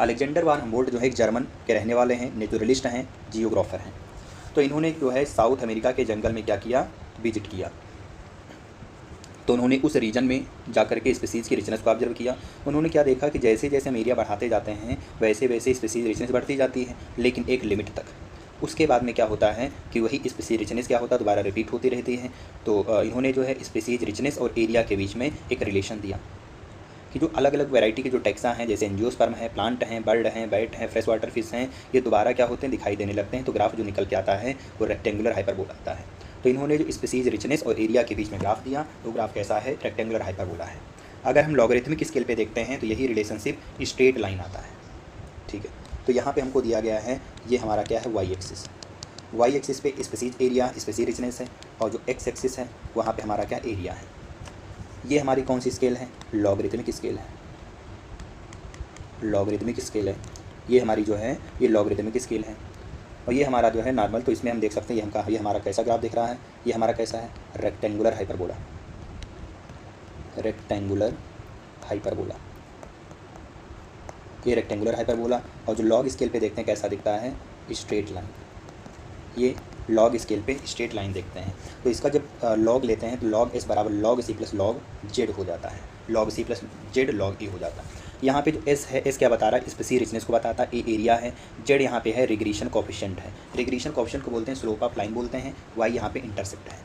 अलेक्जेंडर वान हम्बोल्ट जो है एक जर्मन के रहने वाले हैं, नेचुरलिस्ट हैं, जियोग्राफर हैं। तो इन्होंने जो है साउथ अमेरिका के जंगल में क्या किया? विजिट किया। तो उन्होंने उस रीजन में जाकर के स्पीसीज़ की रिचनेस को ऑब्जर्व किया। उन्होंने क्या देखा कि जैसे जैसे हम एरिया बढ़ाते जाते हैं वैसे वैसे स्पीसीज़ रिचनेस बढ़ती जाती है, लेकिन एक लिमिट तक। उसके बाद में क्या होता है कि वही स्पीसीज रिचनेस क्या होता है, दोबारा रिपीट होती रहती है। तो इन्होंने जो है स्पीसीज रिचनेस और एरिया के बीच में एक रिलेशन दिया कि जो अलग अलग वैरायटी के जो टैक्सा हैं, जैसे एंजियोस्पर्म है, प्लांट हैं, बर्ड हैं, बैट हैं, फ्रेश वाटर फिश हैं, ये दोबारा क्या होते हैं? दिखाई देने लगते हैं। तो ग्राफ जो निकल के आता है वो रेक्टेंगुलर हाइपरबोला आता है। तो इन्होंने जो स्पीसीज रिचनेस और एरिया के बीच में ग्राफ दिया, तो ग्राफ कैसा है? रेक्टेंगुलर हाइपरबोला है। अगर हम लॉगरिथमिक स्केल पे देखते हैं तो यही रिलेशनशिप स्ट्रेट लाइन आता है। ठीक है। तो यहाँ पे हमको दिया गया है, ये हमारा क्या है, वाई एक्सिस। वाई एक्सिस पे स्पेसीज एरिया, स्पेसीज रिचनेस है, और जो एक्स एक्सिस है वहाँ पे हमारा क्या एरिया है। ये हमारी कौन सी स्केल है, लॉगरिथमिक स्केल है, लॉगरिथमिक स्केल है। ये हमारी जो है ये लॉगरिथमिक स्केल है, और ये हमारा जो है नॉर्मल। तो इसमें हम देख सकते हैं ये हमारा कैसा ग्राफ दिख रहा है, ये हमारा कैसा है, रेक्टेंगुलर हाइपरबोला, रेक्टेंगुलर हाइपरबोला, ये रेक्टेंगुलर हाइपरबोला। और जो लॉग स्केल पे देखते हैं कैसा दिखता है, स्ट्रेट लाइन। ये लॉग स्केल पे स्ट्रेट लाइन देखते हैं। तो इसका जब लॉग लेते हैं तो लॉग एस बराबर log C plus log Z हो जाता है, log C plus Z log A हो जाता है। यहाँ पे जो एस है, एस क्या बता रहा है, स्पेसिफिक रिचनेस को बताता है, ए एरिया है, जेड यहाँ पे है रिग्रेशन कोफिशिएंट है। रिग्रेशन कोफिशिएंट को बोलते हैं स्लोप ऑफ लाइन बोलते हैं, वाई यहाँ पे इंटरसेप्ट है।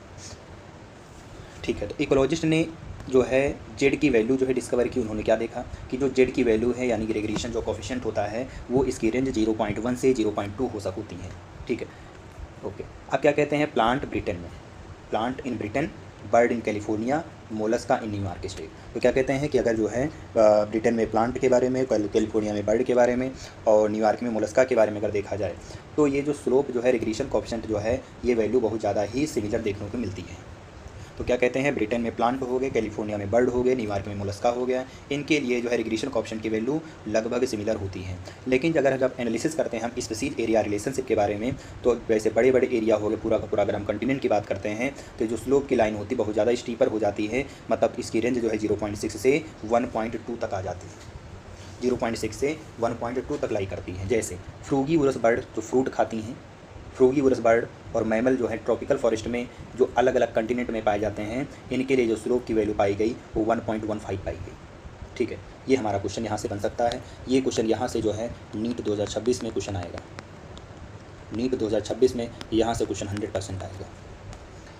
ठीक है। तो इकोलॉजिस्ट ने जो है जेड की वैल्यू जो है डिस्कवर की, उन्होंने क्या देखा कि जो जेड की वैल्यू है यानी कि रिग्रेशन जो कोफिशिएंट होता है वो इसकी रेंज 0.1 से 0.2 हो सकती है। ठीक है, ओके। अब क्या कहते हैं, प्लांट ब्रिटेन में, plant in Britain, bird in California, Mollusca in New York state. तो क्या कहते हैं कि अगर जो है ब्रिटेन में प्लांट के बारे में, कैलिफोर्निया में बर्ड के बारे में, और न्यूयॉर्क में मोलस्का के बारे में अगर देखा जाए तो ये जो स्लोप जो है रिग्रेशन कोफिशिएंट जो है ये वैल्यू बहुत ज़्यादा ही सिमिलर देखने को मिलती है। तो क्या कहते हैं, ब्रिटेन में प्लांट हो गए, कैलिफोर्निया में बर्ड हो गए, न्यूयॉर्क में मोलस्का हो गया, इनके लिए जो है रिग्रेशन कोफिशिएंट की वैल्यू लगभग सिमिलर होती है। लेकिन अगर जब एनालिसिस करते हैं हम स्पेसिफिक एरिया रिलेशनशिप के बारे में, तो वैसे बड़े बड़े एरिया हो गए, पूरा का पूरा अगर हम कंटिनेंट की बात करते हैं तो जो स्लोप की लाइन होती है बहुत ज़्यादा स्टीपर हो जाती है, मतलब इसकी रेंज जो है 0.6 से 1.2 तक आ जाती है, 0.6 से 1.2 तक लाई करती है। जैसे फ्रूगीवोरस बर्ड जो फ्रूट खाती हैं, फ्रूगीवोरस बर्ड और मैमल जो है ट्रॉपिकल फॉरेस्ट में जो अलग अलग कंटिनेंट में पाए जाते हैं, इनके लिए जो स्लोप की वैल्यू पाई गई वो 1.15 पाई गई। ठीक है, ये हमारा क्वेश्चन यहाँ से बन सकता है। ये क्वेश्चन यहाँ से जो है नीट 2026 में क्वेश्चन आएगा, नीट 2026 में यहाँ से क्वेश्चन 100% आएगा।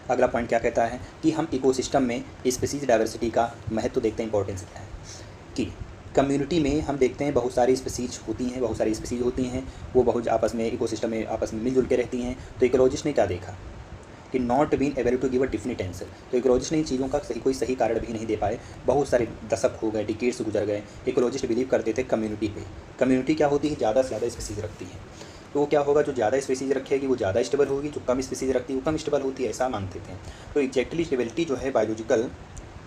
अगला पॉइंट क्या कहता है कि हम इकोसिस्टम में स्पीसीज डाइवर्सिटी का महत्व देखते हैं, इंपॉर्टेंस क्या है कि कम्युनिटी में हम देखते हैं बहुत सारी स्पीसीज होती हैं, बहुत सारी स्पीसीज होती हैं, वो बहुत आपस में इकोसिस्टम में आपस में मिलजुल के रहती हैं। तो इकोलॉजिस्ट ने क्या देखा कि not been able to give a definite answer. तो इकोलॉजिस्ट ने इन चीज़ों का कोई सही कारण भी नहीं दे पाए। बहुत सारे दशक हो गए, डिकेड्स गुजर गए, इकोलॉजिस्ट बिलीव करते थे कम्युनिटी पे। कम्युनिटी क्या होती है, ज़्यादा से ज़्यादा स्पीसीज रखती है, तो वो क्या होगा, जो ज़्यादा स्पीसीज रखेगी वो ज़्यादा स्टेबल होगी, जो कम स्पीसीज रखती है वो कम स्टेबल होती है, ऐसा मानते थे। तो एग्जैक्टली स्टेबिलिटी जो है बायोलॉजिकल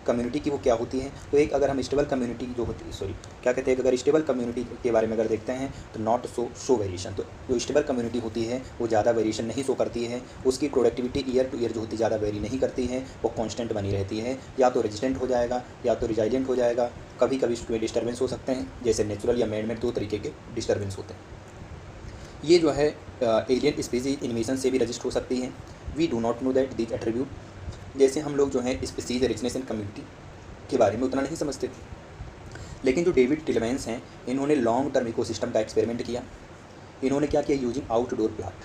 कम्युनिटी की वो क्या होती है, तो एक अगर हम स्टेबल कम्युनिटी जो होती है, सॉरी क्या कहते हैं, अगर स्टेबल कम्युनिटी के बारे में अगर देखते हैं तो नॉट शो वेरिएशन। तो जो स्टेबल कम्युनिटी होती है वो ज़्यादा वेरिएशन नहीं शो करती है, उसकी प्रोडक्टिविटी ईयर टू ईयर जो होती है ज़्यादा वेरी नहीं करती है, वो कांस्टेंट बनी रहती है, या तो रेजिस्टेंट हो जाएगा या तो रिजाइलेंट हो जाएगा। कभी कभी उसमें डिस्टर्बेंस हो सकते हैं, जैसे नेचुरल या मैन मेड, दो तरीके के डिस्टर्बेंस होते हैं। ये जो है एलियन स्पीसीज इन्वेजन से भी रजिस्ट हो सकती हैं। We do not know that this attribute, जैसे हम लोग जो है स्पीसीज रिचनेस इन कम्युनिटी के बारे में उतना नहीं समझते थे। लेकिन जो डेविड टिलमैन्स हैं, इन्होंने लॉन्ग टर्म इकोसिस्टम का एक्सपेरिमेंट किया। इन्होंने क्या किया, यूजिंग आउटडोर प्लाट।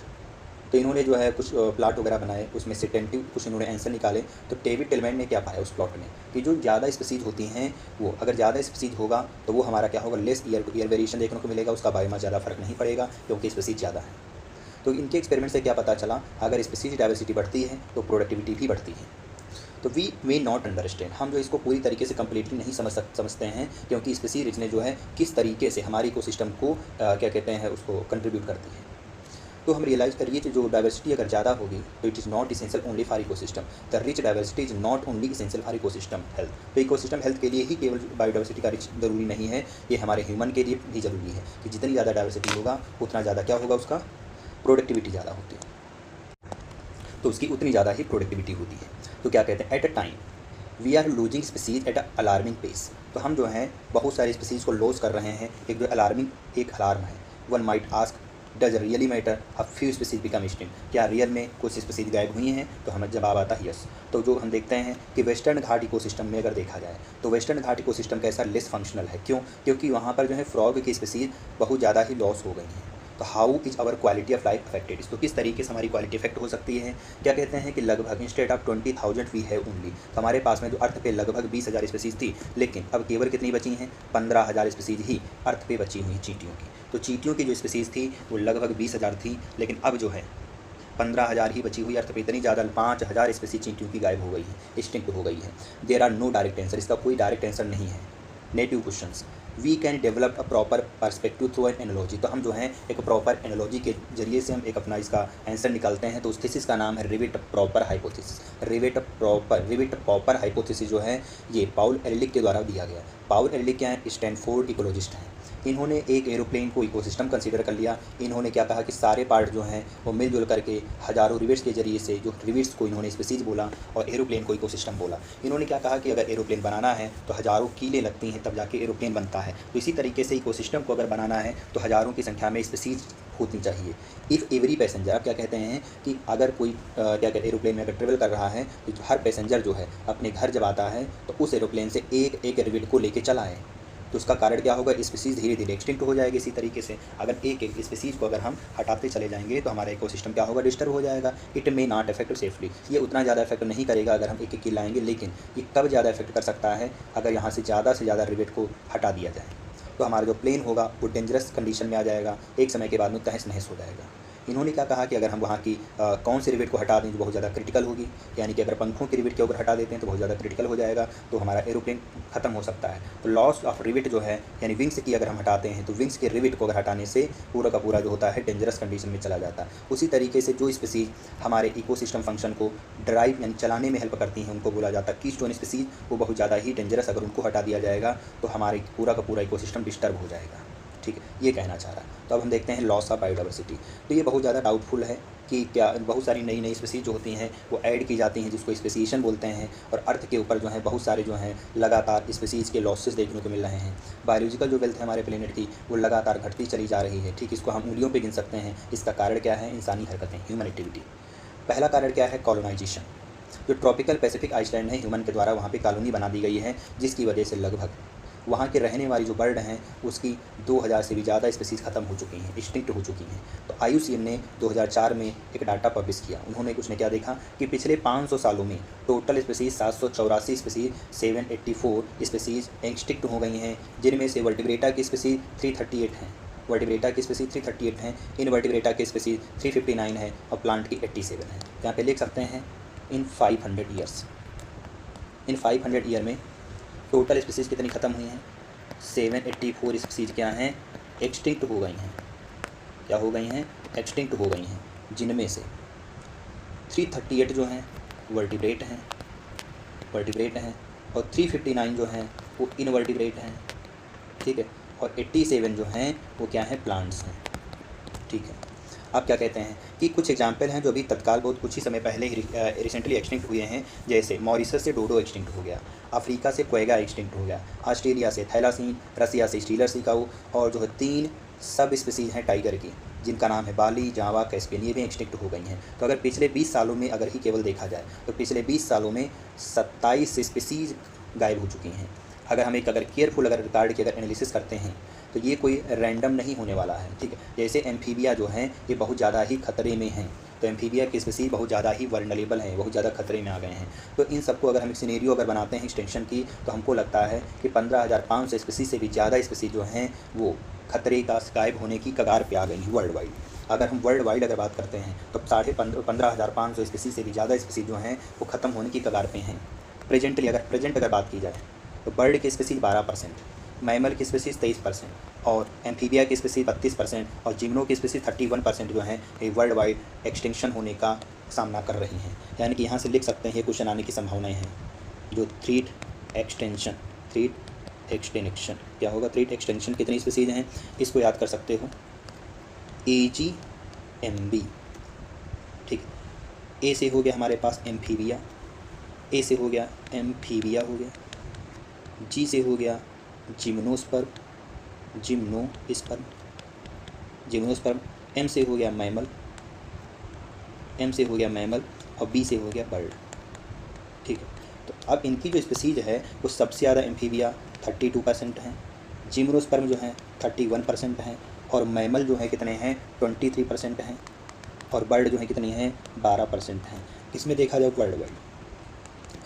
तो इन्होंने जो है कुछ प्लाट वगैरह बनाए, उसमें से टेंटिव कुछ इन्होंने आंसर निकाले। तो डेविड टिलमैन ने क्या पाया उस प्लॉट में कि जो ज़्यादा स्पीसीज होती हैं वो, अगर ज़्यादा स्पीसीज होगा तो वो हमारा क्या होगा, less year two year variation देखने को मिलेगा, उसका बायोमास ज़्यादा फर्क नहीं पड़ेगा क्योंकि स्पीसीज ज़्यादा है। तो इनके एक्सपेरिमेंट से क्या पता चला, अगर स्पीसीज डाइवर्सिटी बढ़ती है तो प्रोडक्टिविटी भी बढ़ती है। तो वी मे नॉट अंडरस्टैंड, हम जो इसको पूरी तरीके से कम्प्लीटली नहीं समझते हैं, क्योंकि स्पीसीज रिचनेस जो है किस तरीके से हमारी इकोसिस्टम को क्या कहते हैं उसको कंट्रीब्यूट करती है। तो हम रियलाइज़ करिए कि जो डाइवर्सिटी अगर ज़्यादा होगी तो it is not essential only for ecosystem, the rich diversity is not only essential for ecosystem health. तो इकोसिस्टम हेल्थ के लिए ही केवल बायोडाइवर्सिटी का रिच ज़रूरी नहीं है, ये हमारे ह्यूमन के लिए भी ज़रूरी है कि जितनी ज़्यादा डाइवर्सिटी होगा उतना ज़्यादा क्या होगा, उसका प्रोडक्टिविटी ज़्यादा होती है, तो उसकी उतनी ज़्यादा ही प्रोडक्टिविटी होती है। तो क्या कहते हैं, at a time we are losing species at a alarming pace. तो हम जो हैं बहुत सारी स्पीसीज को लॉस कर रहे हैं, एक जो अलार्मिंग एक अलार्म है। One might ask, does really matter a few species become extinct, क्या रियल में कुछ स्पीसीज गायब हुई हैं, तो हमें जवाब आता है यस। तो जो हम देखते हैं कि वेस्टर्न घाट इकोसिस्टम में अगर देखा जाए तो वेस्टर्न घाट इकोसिस्टम कैसा, लेस फंक्शनल है। क्यों, क्योंकि वहाँ पर जो है फ्रॉग की स्पीसीज बहुत ज़्यादा ही लॉस हो गई हैं। तो how is our quality of life affected, तो किस तरीके से हमारी क्वालिटी इफेक्ट हो सकती है। क्या कहते हैं कि लगभग इंस्टेड ऑफ 20,000 वी है ओनली, तो हमारे पास में जो अर्थ पे लगभग 20,000 स्पीसीज थी, लेकिन अब केवल कितनी बची हैं, 15,000 स्पीसीज ही अर्थ पे बची हुई चींटियों की। तो चींटियों की जो स्पीसीज थी वो लगभग 20,000 थी, लेकिन अब जो है 15,000 ही बची हुई अर्थ पे। इतनी ज़्यादा 5,000 स्पीसीज चींटियों की गायब हो गई है, एक्सटिंक्ट हो गई है। There are no direct answer, इसका कोई डायरेक्ट आंसर नहीं है। Native questions, we can develop a proper perspective through an analogy. तो हम जो है एक प्रॉपर एनालॉजी के जरिए से हम एक अपना इसका आंसर निकालते हैं। तो उस थीसिस का नाम है rivet proper hypothesis. Rivet proper hypothesis जो है ये पाउल एरलिख के द्वारा दिया गया। पाउल एरलिख क्या है? स्टैनफोर्ड इकोलॉजिस्ट हैं। इन्होंने एक एरोप्लेन को इकोसिस्टम कंसीडर कर लिया। इन्होंने क्या कहा कि सारे पार्ट जो हैं वो मिलजुल करके हज़ारों रिवेट्स के जरिए से, जो रिवेट्स को इन्होंने स्पीसीज बोला और एरोप्लेन को इकोसिस्टम बोला। इन्होंने क्या कहा कि अगर एरोप्लेन बनाना है तो हज़ारों कीलें लगती हैं तब जाके एरोप्लेन बनता है। तो इसी तरीके से इकोसिस्टम को अगर बनाना है तो हज़ारों की संख्या में स्पीसीज होनी चाहिए। इफ़ एवरी पैसेंजर, आप क्या कहते हैं कि अगर कोई क्या कहते हैं एरोप्लेन में अगर ट्रेवल कर रहा है तो हर पैसेंजर जो है अपने घर जब आता है तो उस एरोप्लेन से एक एक रिवेट को लेके चला है। तो उसका कारण क्या होगा? स्पीसीज धीरे धीरे एक्सटिंक्ट हो जाएगी। इसी तरीके से अगर एक एक स्पीसीज को अगर हम हटाते चले जाएंगे तो हमारा इकोसिस्टम क्या होगा? डिस्टर्ब हो जाएगा। It may not affect safely, ये उतना ज़्यादा इफेक्ट नहीं करेगा अगर हम एक एक लाएंगे, लेकिन ये कब ज़्यादा इफेक्ट कर सकता है? अगर यहाँ से ज़्यादा रिवेट को हटा दिया जाए तो हमारा जो प्लेन होगा वो डेंजरस कंडीशन में आ जाएगा, एक समय के बाद में तहस नहस हो जाएगा। इन्होंने क्या कहा कि अगर हम वहाँ की कौन सी रिवेट को हटा दें जो बहुत ज़्यादा क्रिटिकल होगी, यानी कि अगर पंखों की रिवेट के ऊपर हटा देते हैं तो बहुत ज़्यादा क्रिटिकल हो जाएगा, तो हमारा एरोप्लेन खत्म हो सकता है। तो लॉस ऑफ रिवेट जो है यानी विंग्स की अगर हम हटाते हैं तो विंग्स के रिवेट को अगर हटाने से पूरा का पूरा जो होता है डेंजरस कंडीशन में चला जाता है। उसी तरीके से जो स्पीसीज हमारे इकोसिस्टम फंक्शन को ड्राइव यानी चलाने में हेल्प करती हैं उनको बोला जाता है कीस्टोन स्पीसीज। वो बहुत ज़्यादा ही डेंजरस, अगर उनको हटा दिया जाएगा तो हमारे पूरा का पूरा इकोसिस्टम डिस्टर्ब हो जाएगा। ठीक है, ये कहना चाह रहा है। तो अब हम देखते हैं लॉस ऑफ बायोडाइवर्सिटी। तो ये बहुत ज़्यादा डाउटफुल है कि क्या बहुत सारी नई स्पीसीज जो होती हैं वो ऐड की जाती हैं जिसको स्पेसिएशन बोलते हैं, और अर्थ के ऊपर जो है बहुत सारे जो हैं लगातार स्पीसीज के लॉसेस देखने को मिल रहे हैं। बायोलॉजिकल जो वेल्थ है हमारे प्लेनेट की वो लगातार घटती चली जा रही है। ठीक, इसको हम उंगलियों पर गिन सकते हैं। इसका कारण क्या है? इंसानी हरकतें, ह्यूमन एक्टिविटी। पहला कारण क्या है? कॉलोनाइजेशन। जो ट्रॉपिकल पैसिफिक आइसलैंड है, ह्यूमन के द्वारा वहाँ पर कॉलोनी बना दी गई है, जिसकी वजह से लगभग वहाँ के रहने वाली जो बर्ड हैं उसकी 2000 से भी ज़्यादा स्पीसीज़ ख़त्म हो चुकी हैं, एक्सटिंक्ट हो चुकी हैं। तो IUCN ने 2004 में एक डाटा पब्लिश किया। उन्होंने कुछ ने क्या देखा कि पिछले 500 सालों में total species 784 species 784 species extinct हो गई हैं, जिनमें से वर्टिब्रेटा की स्पीसीज़ 338 हैं। वर्टिब्रेटा की स्पीसीज़ 338 हैं, इनवर्टिब्रेटा की स्पीसीज़ 359 है और प्लांट की 87 है। यहाँ पे लिख सकते हैं इन 500 ईयर्स, इन 500 ईयर में टोटल स्पीसीज़ कितनी ख़त्म हुई हैं? 784 स्पीसीज़ क्या हैं? एक्सटिंक्ट हो गई हैं। क्या हो गई हैं? एक्सटिंक्ट हो गई हैं, जिनमें से 338 जो हैं वर्टिब्रेट हैं और 359 जो हैं वो इनवर्टिब्रेट हैं। ठीक है, और 87 जो हैं वो क्या हैं? प्लांट्स हैं। ठीक है, आप क्या कहते हैं कि कुछ एग्जाम्पल हैं जो अभी तत्काल बहुत कुछ ही समय पहले ही रिसेंटली एक्सटिंक्ट हुए हैं। जैसे मॉरिशस से डोडो एक्सटिंक्ट हो गया, अफ्रीका से क्वेगा एक्सटिंक्ट हो गया, ऑस्ट्रेलिया से थैलासीन, रसिया से स्टीलर सिकाऊ, और जो है 3 सब स्पीसीज़ हैं टाइगर की जिनका नाम है बाली, जावा, कैस्पियन, ये भी एक्सटिंक्ट हो गई हैं। तो अगर पिछले 20 सालों में अगर ही केवल देखा जाए तो पिछले 20 सालों में 27 स्पीसीज़ गायब हो चुकी हैं। अगर हम अगर केयरफुल रिकॉर्ड की अगर एनालिसिस करते हैं तो ये कोई रैंडम नहीं होने वाला है। ठीक है, जैसे एम्फीबिया जो हैं ये बहुत ज़्यादा ही खतरे में हैं, तो एम्फीबिया की स्पीसीज बहुत ज़्यादा ही वर्नरेबल हैं, बहुत ज़्यादा खतरे में आ गए हैं। तो इन सबको अगर हम सिनेरियो अगर बनाते हैं एक्सटेंशन की तो हमको लगता है कि 15,500 स्पीसीज से भी ज़्यादा स्पीसीज जो हैं वो खतरे का गायब होने की कगार पे आ गई हैं वर्ल्ड वाइड। अगर हम वर्ल्ड वाइड अगर बात करते हैं तो 15,500 स्पीसीज से भी ज़्यादा स्पीसीज जो हैं वो ख़त्म होने की कगार पे हैं। प्रेजेंटली अगर बात की जाए तो बर्ड की स्पीसीज 12%, मैमल की स्पीसीज 23% और एम्फीबिया की स्पीसीज 32% और जिम्नो की स्पीसीज 31% जो हैं ये वर्ल्ड वाइड एक्सटिंक्शन होने का सामना कर रही हैं। यानी कि यहाँ से लिख सकते हैं ये क्वेश्चन आने की संभावनाएं हैं। जो थ्रीट एक्सटेंशन क्या होगा? थ्रीट एक्सटेंशन कितनी स्पीसीज हैं इसको याद कर सकते हो, AGMB। ठीक, ए से हो गया हमारे पास एम्फीबिया, ए से हो गया एम्फीबिया हो गया, जी से हो गया जिम्नोस्पर्म, एम से हो गया मैमल, और बी से हो गया बर्ड। ठीक है, तो अब इनकी जो स्पीसीज है वो सबसे ज़्यादा एम्फीबिया 32% हैं, जिम्नोस्पर्म जो है 31% हैं, और मैमल जो है कितने हैं? 23% हैं, और बर्ड जो है कितनी हैं? 12% हैं। इसमें देखा जाए वर्ल्ड वाइड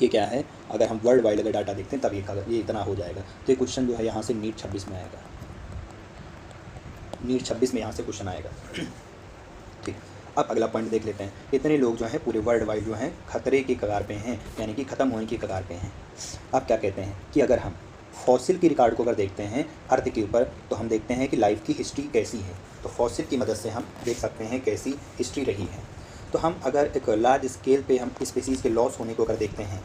ये क्या है? अगर हम वर्ल्ड वाइड अगर डाटा देखते हैं तब ये इतना हो जाएगा। तो ये क्वेश्चन जो है यहाँ से नीट 26 में आएगा, नीट 26 में यहाँ से क्वेश्चन आएगा। ठीक, अब अगला पॉइंट देख लेते हैं। इतने लोग जो हैं पूरे वर्ल्ड वाइड जो हैं खतरे की कगार पे हैं, यानी कि ख़त्म होने की कगार पे हैं। आप क्या कहते हैं कि अगर हम फॉसिल की रिकॉर्ड को अगर देखते हैं अर्थ के ऊपर, तो हम देखते हैं कि लाइफ की हिस्ट्री कैसी है। तो फॉसिल की मदद से हम देख सकते हैं कैसी हिस्ट्री रही है। तो हम अगर एक लार्ज स्केल पे हम स्पीसीज़ के लॉस होने को अगर देखते हैं,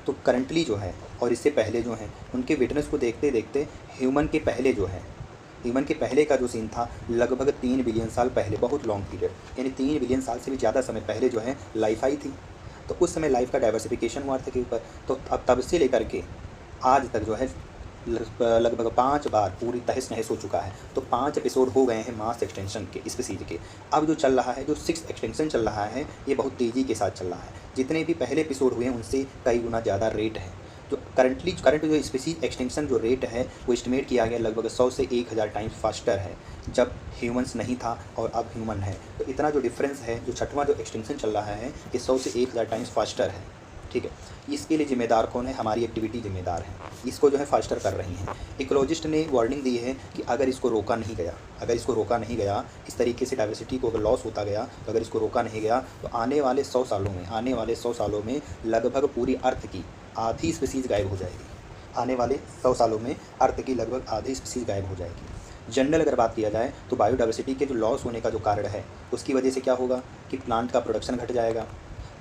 तो करंटली जो है और इससे पहले जो है उनके विटनेस को देखते देखते ह्यूमन के पहले जो है, ह्यूमन के पहले का जो सीन था लगभग 3 बिलियन साल पहले, बहुत लॉन्ग पीरियड, यानी 3 बिलियन साल से भी ज़्यादा समय पहले जो है लाइफ आई थी। तो उस समय लाइफ का डाइवर्सिफिकेशन हुआ अर्थ के ऊपर। तो अब तब से लेकर के आज तक जो है लगभग 5 बार पूरी तहस नहस हो चुका है। तो 5 एपिसोड हो गए हैं मास एक्सटेंशन के स्पीसीज के। अब जो चल रहा है, जो 6th एक्सटेंशन चल रहा है, ये बहुत तेज़ी के साथ चल रहा है। जितने भी पहले एपिसोड हुए हैं उनसे कई गुना ज़्यादा रेट है। जो करंट जो स्पीसीज एक्सटेंशन जो रेट है वो एस्टिमेट किया गया लगभग 100 से 1000 टाइम्स फास्टर है, जब ह्यूमंस नहीं था और अब ह्यूमन है। तो इतना जो डिफरेंस है, जो 6वां जो एक्सटेंशन चल रहा है, ये 100 से 1000 टाइम्स फास्टर है। ठीक है, इसके लिए जिम्मेदार कौन है? हमारी एक्टिविटी जिम्मेदार है, इसको जो है फास्टर कर रही हैं। इकोलॉजिस्ट ने वार्निंग दी है कि अगर इसको रोका नहीं गया, इस तरीके से डाइवर्सिटी को अगर लॉस होता गया, तो अगर इसको रोका नहीं गया तो आने वाले 100 सालों में लगभग पूरी अर्थ की आधी स्पीसीज़ गायब हो जाएगी। आने वाले 100 सालों में अर्थ की लगभग आधी स्पीसीज़ गायब हो जाएगी। जनरल अगर बात किया जाए तो बायोडाइवर्सिटी के जो लॉस होने का जो कारण है, उसकी वजह से क्या होगा कि प्लांट का प्रोडक्शन घट जाएगा।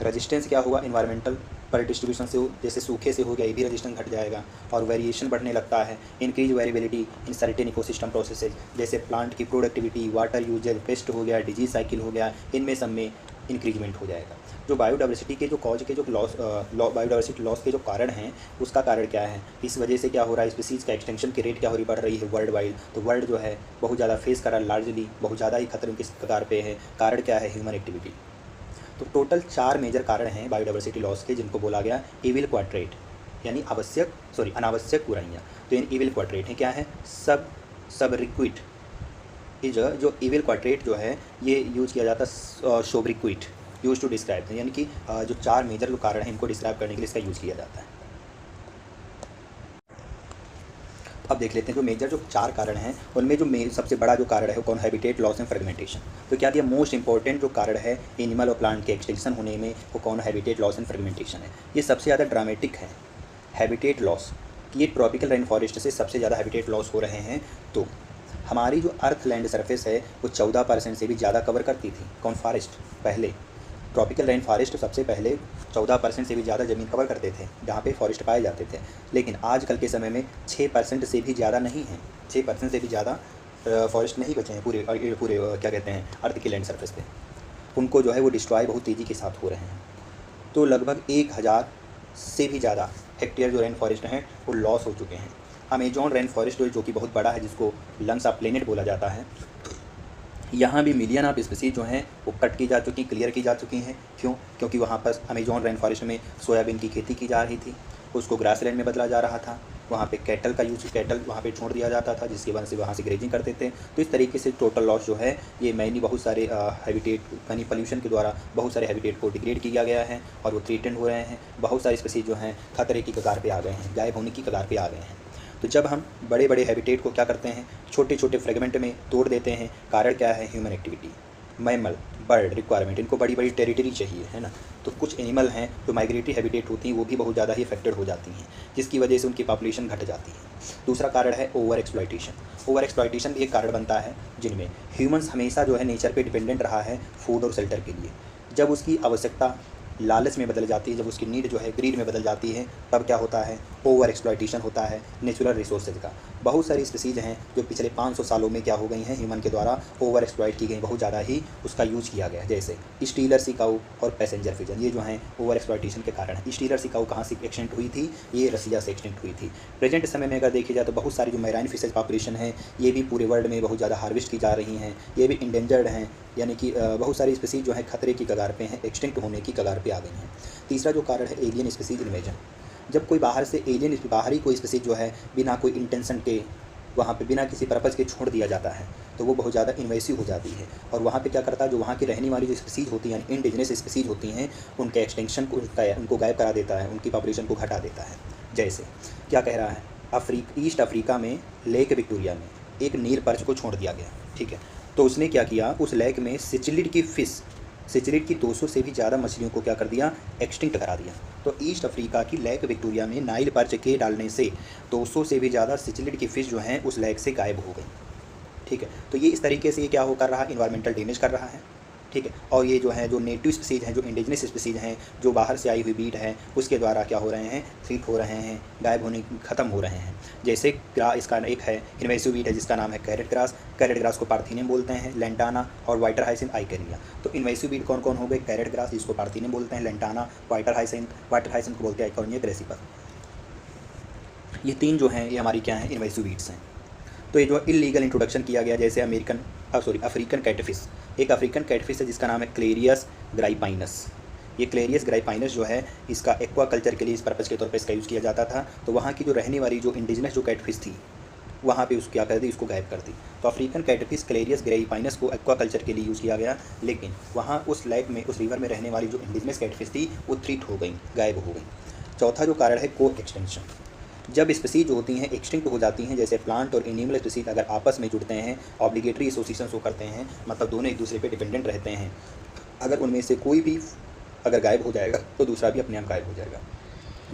रेजिस्टेंस क्या होगा? इन्वायरमेंटल पर डिस्ट्रीब्यूशन से, जैसे सूखे से हो गया, ये भी रेजिस्टेंस घट जाएगा। और वेरिएशन बढ़ने लगता है, increase variability in certain ecosystem processes, जैसे प्लांट की प्रोडक्टिविटी, वाटर यूजेज, पेस्ट हो गया, डिजीज साइकिल हो गया, इनमें सब में इंक्रीजमेंट हो जाएगा। जो बायोडाइवर्सिटी के जो कॉज के जो बायोडाइवर्सिटी लॉस के जो कारण हैं, उसका कारण क्या है? इस वजह से क्या हो रहा है? स्पीसीज़ का एक्सटेंशन की रेट क्या हो रही बढ़ रही है वर्ल्ड वाइड। तो वर्ल्ड जो है बहुत ज़्यादा फेस कर रहा है, लार्जली बहुत ज़्यादा ही खतरे के कगार पे है। कारण क्या है? Human activity. तो टोटल 4 मेजर कारण हैं बायोडाइवर्सिटी लॉस के, जिनको बोला गया इविल क्वाड्रेट, यानी अनावश्यक बुराइयाँ। तो इन इविल क्वाड्रेट हैं क्या है? सब रिक्विट इज जो इविल क्वाड्रेट जो है ये यूज़ किया जाता है सोब्रिक्विट यूज टू डिस्क्राइब, यानी कि जो 4 मेजर जो कारण हैं इनको डिस्क्राइब करने के लिए इसका यूज़ किया जाता है। अब देख लेते हैं जो मेजर जो 4 कारण हैं उनमें जो सबसे बड़ा जो कारण है वो कौन? Habitat loss and fragmentation. तो क्या दिया? मोस्ट इंपॉर्टेंट जो कारण है एनिमल और प्लांट के एक्सटेंशन होने में वो कौन? हैबिटेट लॉस एंड फ्रेगमेंटेशन है। ये सबसे ज़्यादा ड्रामेटिक है हैबिटेट लॉस, कि ये ट्रॉपिकल रेन फॉरेस्ट से सबसे ज़्यादा हैबिटेट लॉस हो रहे हैं। तो हमारी जो अर्थ लैंड सरफेस है वो 14% से भी ज़्यादा कवर करती थी कौन? फॉरेस्ट। पहले ट्रॉपिकल रेन फॉरेस्ट सबसे पहले 14% से भी ज़्यादा ज़मीन कवर करते थे जहाँ पे फॉरेस्ट पाए जाते थे, लेकिन आजकल के समय में 6% से भी ज़्यादा नहीं है, 6% से भी ज़्यादा फॉरेस्ट नहीं बचे हैं पूरे क्या कहते हैं अर्थ की लैंड सरफेस पे। उनको जो है वो डिस्ट्रॉय बहुत तेज़ी के साथ हो रहे हैं। तो लगभग 1000 से भी ज़्यादा हेक्टेयर जो रेन फॉरेस्ट हैं वो लॉस हो चुके हैं। अमेजॉन रेन फॉरेस्ट जो कि बहुत बड़ा है, जिसको लंग्स ऑफ प्लेनेट बोला जाता है, यहाँ भी मिलियन ऑफ स्पीसीज जो हैं वो कट की जा चुकी, क्लियर की जा चुकी हैं। क्यों? क्योंकि वहाँ पर अमेजॉन रेन फॉरेस्ट में सोयाबीन की खेती की जा रही थी, उसको ग्रासलैंड में बदला जा रहा था। वहाँ पे कैटल वहाँ पे छोड़ दिया जाता था, जिसकी वजह से वहाँ से ग्रेजिंग करते थे। तो इस तरीके से टोटल लॉस जो है ये मैंने बहुत सारे हैबिटेट यानी पोल्यूशन के द्वारा बहुत सारे हैबिटेट को डिग्रेड किया गया है और वो थ्रेटेंड हो रहे हैं। बहुत सारे स्पीसीज जो हैं खतरे की कगार पे आ गए हैं, गायब होने की कगार पे आ गए हैं। तो जब हम बड़े बड़े हैबिटेट को क्या करते हैं, छोटे छोटे फ्रेगमेंट में तोड़ देते हैं, कारण क्या है? Human activity. Mammal, bird requirement, इनको बड़ी बड़ी टेरिटरी चाहिए, है ना। तो कुछ एनिमल हैं जो माइग्रेटरी हैबिटेट होती हैं वो भी बहुत ज़्यादा ही अफेक्टेड हो जाती हैं, जिसकी वजह से उनकी पॉपुलेशन घट जाती है। दूसरा कारण है ओवर एक्सप्लॉइटेशन। ओवर एक्सप्लॉइटेशन भी एक कारण बनता है जिनमें ह्यूमंस हमेशा जो है नेचर पे डिपेंडेंट रहा है फूड और शेल्टर के लिए। जब उसकी आवश्यकता लालच में बदल जाती है, जब उसकी नीड जो है ग्रीड में बदल जाती है, तब क्या होता है? ओवर एक्सप्लॉइटेशन होता है नेचुरल रिसोर्सेज का। बहुत सारी स्पीसीज हैं जो पिछले 500 सालों में क्या हो गई हैं, ह्यूमन के द्वारा ओवर एक्सप्लॉइट की गई, बहुत ज़्यादा ही उसका यूज किया गया। जैसे स्टीलर सी काऊ और पैसेंजर पिजन, ये जो हैं ओवर एक्सप्लॉइटेशन के कारण है। स्टीलर सी काऊ कहाँ से एक्सटेंट हुई थी? ये रसिया से एक्सटेंट हुई थी। प्रेजेंट समय में अगर देखी जाए तो बहुत सारी जो मैराइन फिशेज पॉपुलेशन है ये भी पूरे वर्ल्ड में बहुत ज़्यादा हार्वेस्ट की जा रही हैं, ये भी इंडेंजर्ड हैं, यानी कि बहुत सारी स्पीसीज जो है खतरे की कगार पे हैं, एक्सटिंक्ट होने की कगार पे आ गई हैं। तीसरा जो कारण है एलियन स्पीसीज इन्वेजन। जब कोई बाहर से बाहरी कोई स्पीसीज जो है बिना कोई इंटेंशन के वहाँ पे बिना किसी पर्पज़ के छोड़ दिया जाता है, तो वो बहुत ज़्यादा इन्वेसिव हो जाती है। और वहाँ पे क्या करता है, जो वहाँ की रहने वाली जो स्पीसीज होती हैं, इंडिजिनस स्पीसीज होती हैं, उनके एक्सटेंशन को उनको गायब करा देता है, उनकी पॉपुलेशन को घटा देता है। जैसे क्या कह रहा है, ईस्ट अफ्रीका में लेक विक्टोरिया में एक नील पर्च को छोड़ दिया गया, ठीक है। तो उसने क्या किया, उस लेक में सिचिलिड की फ़िश सिचिलिड की 200 से भी ज़्यादा मछलियों को क्या कर दिया, एक्सटिंक्ट करा दिया। तो ईस्ट अफ्रीका की लेक विक्टोरिया में नाइल पर्च के डालने से 200 से भी ज़्यादा सिचिलिड की फ़िश जो हैं उस लेक से गायब हो गई। ठीक है, तो ये इस तरीके से ये क्या हो कर रहा है, इन्वायरमेंटल डैमेज कर रहा है। ठीक है, और ये जो है जो नेटिव स्पीसीज़ हैं, जो इंडिजिनस स्पीसीज़ हैं, जो बाहर से आई हुई बीट है, उसके द्वारा क्या हो रहे हैं, थ्रीट हो रहे हैं, गायब होने, ख़त्म हो रहे हैं। जैसे इसका एक है इन्वेसिव बीट है जिसका नाम है कैरेट ग्रास। कैरेट ग्रास को पार्थिनियम बोलते हैं, लेंटाना और वाइटर हाइसिंथ आइकेरिया। तो इन्वेसिव बीट कौन कौन हो गए, कैरेट ग्रास जिसको पार्थिनियम बोलते हैं, लेंटाना, वाइटर हाइसिंथ को बोलते हैं आइकोनिया क्रेसिपस। ये 3 जो हैं ये हमारी क्या हैं, इन्वेसिव बीट्स हैं। तो ये जो इलीगल इंट्रोडक्शन किया गया, जैसे अफ्रीकन कैटफिश, एक अफ्रीकन कैटफिश है जिसका नाम है क्लेरियस ग्राइपाइनस। ये क्लेरियस ग्राइपाइनस जो है इसका एक्वा कल्चर के लिए इस पर्पज़ के तौर पे इसका यूज़ किया जाता था। तो वहाँ की जो रहने वाली जो इंडिजिनस जो कैटफिश थी वहाँ पे उसको क्या कर दी, उसको गायब कर दी। तो अफ्रीकन कैटफिश क्लेरियस ग्राइपाइनस को एक्वा कल्चर के लिए यूज़ किया गया, लेकिन वहाँ उस लेक में, उस रिवर में रहने वाली जो इंडिजिनस कैटफिश थी वो थ्रीट हो गई, गायब हो गई। चौथा जो कारण है को एक्सटेंशन। जब स्पीसीज जो होती हैं एक्सटिंक्ट हो जाती हैं, जैसे प्लांट और एनिमल स्पीसीज अगर आपस में जुड़ते हैं, ऑब्लिगेटरी एसोसिएशन शो करते हैं, मतलब दोनों एक दूसरे पे डिपेंडेंट रहते हैं, अगर उनमें से कोई भी अगर गायब हो जाएगा तो दूसरा भी अपने आप गायब हो जाएगा।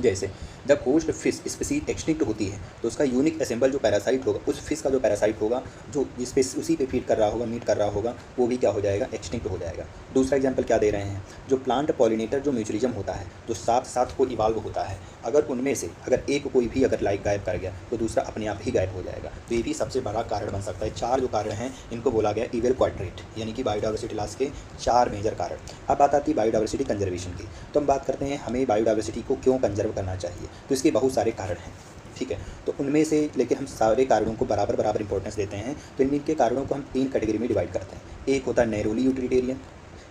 जैसे जब होस्ट फिश स्पीसीज एक्सटिंक्ट होती है तो उसका यूनिक असेंबल जो पैरासाइट होगा, उस फिश का जो पैरासाइट होगा जो जिस पे उसी पे फीड कर रहा होगा, मीट कर रहा होगा, वो भी क्या हो जाएगा, एक्सटिंक्ट हो जाएगा। दूसरा एग्जांपल क्या दे रहे हैं, जो प्लांट पॉलिनेटर जो म्यूचुअलिज्म होता है, जो साथ साथ को इवाल्व होता है, अगर उनमें से अगर एक कोई भी अगर लाइक गायब कर गया तो दूसरा अपने आप ही गायब हो जाएगा। तो ये भी सबसे बड़ा कारण बन सकता है। 4 जो कारण हैं इनको बोला गया इवल क्वाड्रेट, यानी कि बायोडाइवर्सिटी लॉस के 4 मेजर कारण। अब बात आती है बायोडाइवर्सिटी कंजर्वेशन की। तो हम बात करते हैं हमें बायोडाइवर्सिटी को क्यों कंजर्व करना चाहिए। तो इसके बहुत सारे कारण हैं, ठीक है। तो उनमें से लेकिन हम सारे कारणों को बराबर इंपॉर्टेंस देते हैं। तो इनके कारणों को हम 3 कैटेगरी में डिवाइड करते हैं। एक होता है नैरोली यूटिलिटेरियन,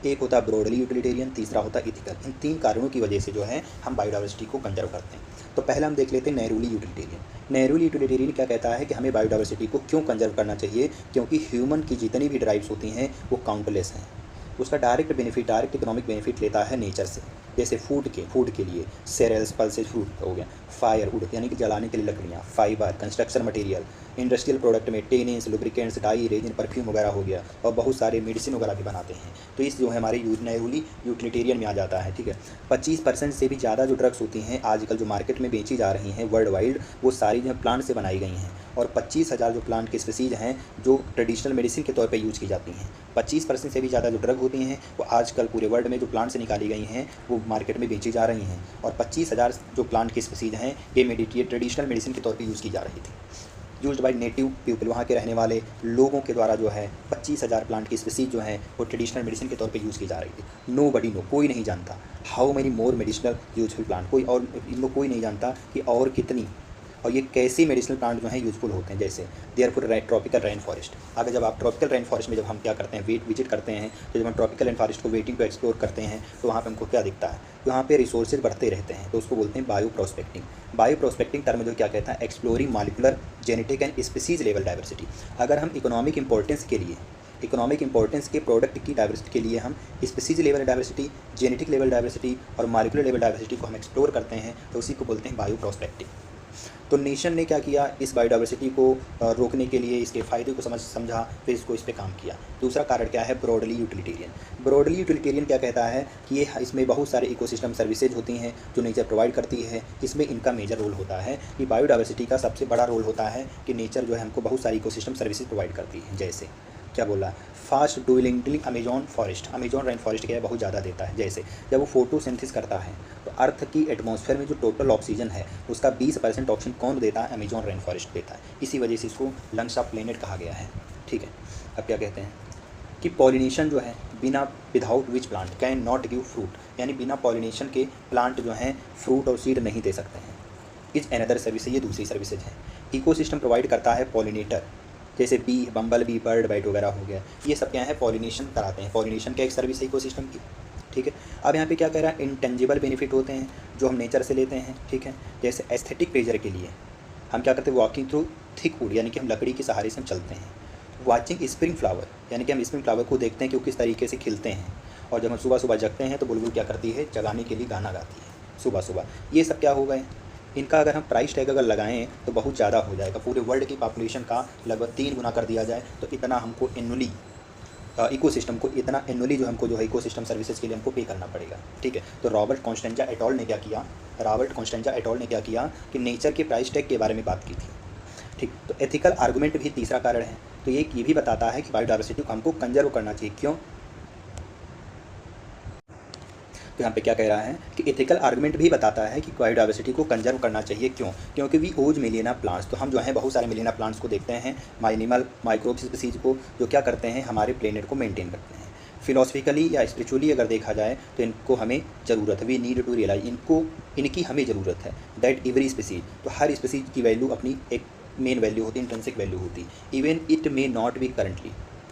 एक होता है ब्रॉडली यूटिलिटेरियन, तीसरा होता है इथिकल। इन 3 कारणों की वजह से जो है हम बायोडाइवर्सिटी को कंजर्व करते हैं। तो पहला हम देख लेते हैं नैरोली यूटिलिटेरियन। नैरोली यूटिलिटेरियन क्या कहता है कि हमें बायोडाइवर्सिटी को क्यों कंजर्व करना चाहिए, क्योंकि ह्यूमन की जितनी भी ड्राइव्स होती हैं वो काउंटलेस हैं। उसका डायरेक्ट इकोनॉमिक बेनिफिट लेता है नेचर से। जैसे फूड के लिए सेरेल्स, पल्सेस, फ्रूट हो गया, फायर वुड यानी कि जलाने के लिए लकड़ियाँ, fibre, construction material, industrial product में tannins, lubricants, dye, resin, perfume वगैरह हो गया, और बहुत सारे मेडिसिन वगैरह भी बनाते हैं। तो इस जो है हमारे नैरोली यूटिलिटेरियन में आ जाता है, ठीक है। 25% से भी ज़्यादा जो ड्रग्स होती हैं आजकल जो मार्केट में बेची जा रही हैं वर्ल्ड वाइड, वो सारी जो प्लांट से बनाई गई हैं। और 25,000 जो प्लांट की स्पीसीज हैं जो ट्रेडिशनल मेडिसिन के तौर पे यूज़ की जाती हैं। 25% से भी ज़्यादा जो ड्रग होती हैं वो आजकल पूरे वर्ल्ड में जो प्लांट से निकाली गई हैं वो मार्केट में बेची जा रही हैं। और 25,000 जो प्लांट की स्पीसीज हैं ये ट्रेडिशनल मेडिसिन के तौर पे यूज़ की जा रही थी। यूज्ड बाय नेटिव पीपल, वहाँ के रहने वाले लोगों के द्वारा जो है 25,000 प्लांट की स्पीसीज जो है वो ट्रेडिशनल मेडिसिन के तौर पे यूज़ की जा रही थी। नो बडी नो, कोई नहीं जानता how many more medicinal useful plant, कोई नहीं जानता कि और कितनी और ये कैसे मेडिसिनल प्लांट जो हैं यूज़फुल होते हैं। जैसे देयरफॉर ट्रॉपिकल रेन फॉरेस्ट, अगर जब आप ट्रॉपिकल रेन फॉरेस्ट में जब हम क्या करते हैं विजिट करते हैं, तो जब हम ट्रॉपिकल रेन फॉरेस्ट को वेटिंग को एक्सप्लोर करते हैं तो वहाँ पे हमको क्या दिखता है, वहाँ पे रिसोर्सेज बढ़ते रहते हैं। तो उसको बोलते हैं bio prospecting. Bio prospecting term जो क्या कहता है, exploring molecular, genetic and species level diversity. अगर हम इकोनॉमिक इंपॉर्टेंस के प्रोडक्ट की डाइवर्सिटी के लिए हम species level diversity, genetic level diversity और मॉलिक्यूलर लेवल डाइवर्सिटी को हम एक्सप्लोर करते हैं तो उसी को बोलते हैं बायो प्रोस्पेक्टिंग। तो नेशन ने क्या किया, इस बायोडाइवर्सिटी को रोकने के लिए इसके फ़ायदे को समझा, फिर इसको इस पे काम किया। दूसरा कारण क्या है, ब्रॉडली यूटिलिटेरियन। ब्रॉडली यूटिलिटेरियन क्या कहता है कि ये इसमें बहुत सारे इकोसिस्टम सर्विसेज होती हैं जो नेचर प्रोवाइड करती है। इसमें इनका मेजर रोल होता है कि बायोडाइवर्सिटी का सबसे बड़ा रोल होता है कि नेचर जो है हमको बहुत सारी इकोसिस्टम सर्विसेज प्रोवाइड करती है। जैसे क्या बोला, fast dueling Amazon rain forest क्या है बहुत ज़्यादा देता है। जैसे जब वो फोटोसिंथेसिस करता है तो अर्थ की एटमॉस्फेयर में जो टोटल ऑक्सीजन है उसका 20% ऑक्सीजन कौन देता है, अमेजॉन रेन फॉरेस्ट देता है। इसी वजह से इसको लंग्स ऑफ प्लेनेट कहा गया है, ठीक है। अब क्या कहते हैं कि पॉलिनेशन जो है without which plant can not give fruit, यानी बिना पॉलिनेशन के प्लांट जो हैं फ्रूट और सीड नहीं दे सकते हैं। इज एनदर सर्विस, ये दूसरी सर्विसेज है। इकोसिस्टम प्रोवाइड करता है पॉलिनेटर, जैसे bee, bumble bee, bird bat वगैरह हो गया, ये सब क्या है, पॉलिनेशन कराते हैं। पॉलिनेशन क्या एक सर्विस है इकोसिस्टम की, ठीक है। अब यहाँ पे क्या कह रहा है, इंटेंजिबल बेनिफिट होते हैं जो हम नेचर से लेते हैं, ठीक है। जैसे एस्थेटिक प्लेजर के लिए हम क्या करते हैं, वॉकिंग थ्रू थिक वुड, यानी कि हम लकड़ी के सहारे से हम चलते हैं। वाचिंग स्प्रिंग फ्लावर, यानी कि हम स्प्रिंग फ्लावर को देखते हैं कि वो किस तरीके से खिलते हैं। और जब हम सुबह सुबह जगते हैं तो बुलबुल क्या करती है, जगाने के लिए गाना गाती है सुबह सुबह। ये सब क्या हो गए, इनका अगर हम प्राइस टैग अगर लगाएं तो बहुत ज़्यादा हो जाएगा। पूरे वर्ल्ड की पॉपुलेशन का लगभग 3 गुना कर दिया जाए तो इतना हमको एनुअली इकोसिस्टम को इतना एनुअली जो हमको जो है इकोसिस्टम सर्विसेज के लिए हमको पे करना पड़ेगा। ठीक है, तो रॉबर्ट कॉन्स्टेंजा एटॉल ने क्या किया कि नेचर के प्राइस टैग के बारे में बात की थी। ठीक, तो एथिकल आर्गूमेंट भी तीसरा कारण है। तो ये भी बताता है कि बायोडाइवर्सिटी को हमको कंजर्व करना चाहिए। क्यों? तो यहाँ पे क्या कह रहा है कि एथिकल आर्गुमेंट भी बताता है कि बायोडाइवर्सिटी को कंजर्व करना चाहिए। क्यों? क्योंकि वी ओज मिलियना प्लांट्स, तो हम जो है बहुत सारे मिलियना प्लांट्स को देखते हैं, एनिमल माइक्रोब स्पीसीज को, जो क्या करते हैं हमारे प्लेनेट को मेंटेन करते हैं। फिलोसफिकली या स्पिरिचुअली अगर देखा जाए तो इनको हमें ज़रूरत है, वी नीड टू रियलाइज, इनकी हमें ज़रूरत है। दैट एवरी स्पीसीज, तो हर स्पीसीज की वैल्यू अपनी एक मेन वैल्यू होती है, इंट्रिंसिक वैल्यू होती है। Even it may not be currently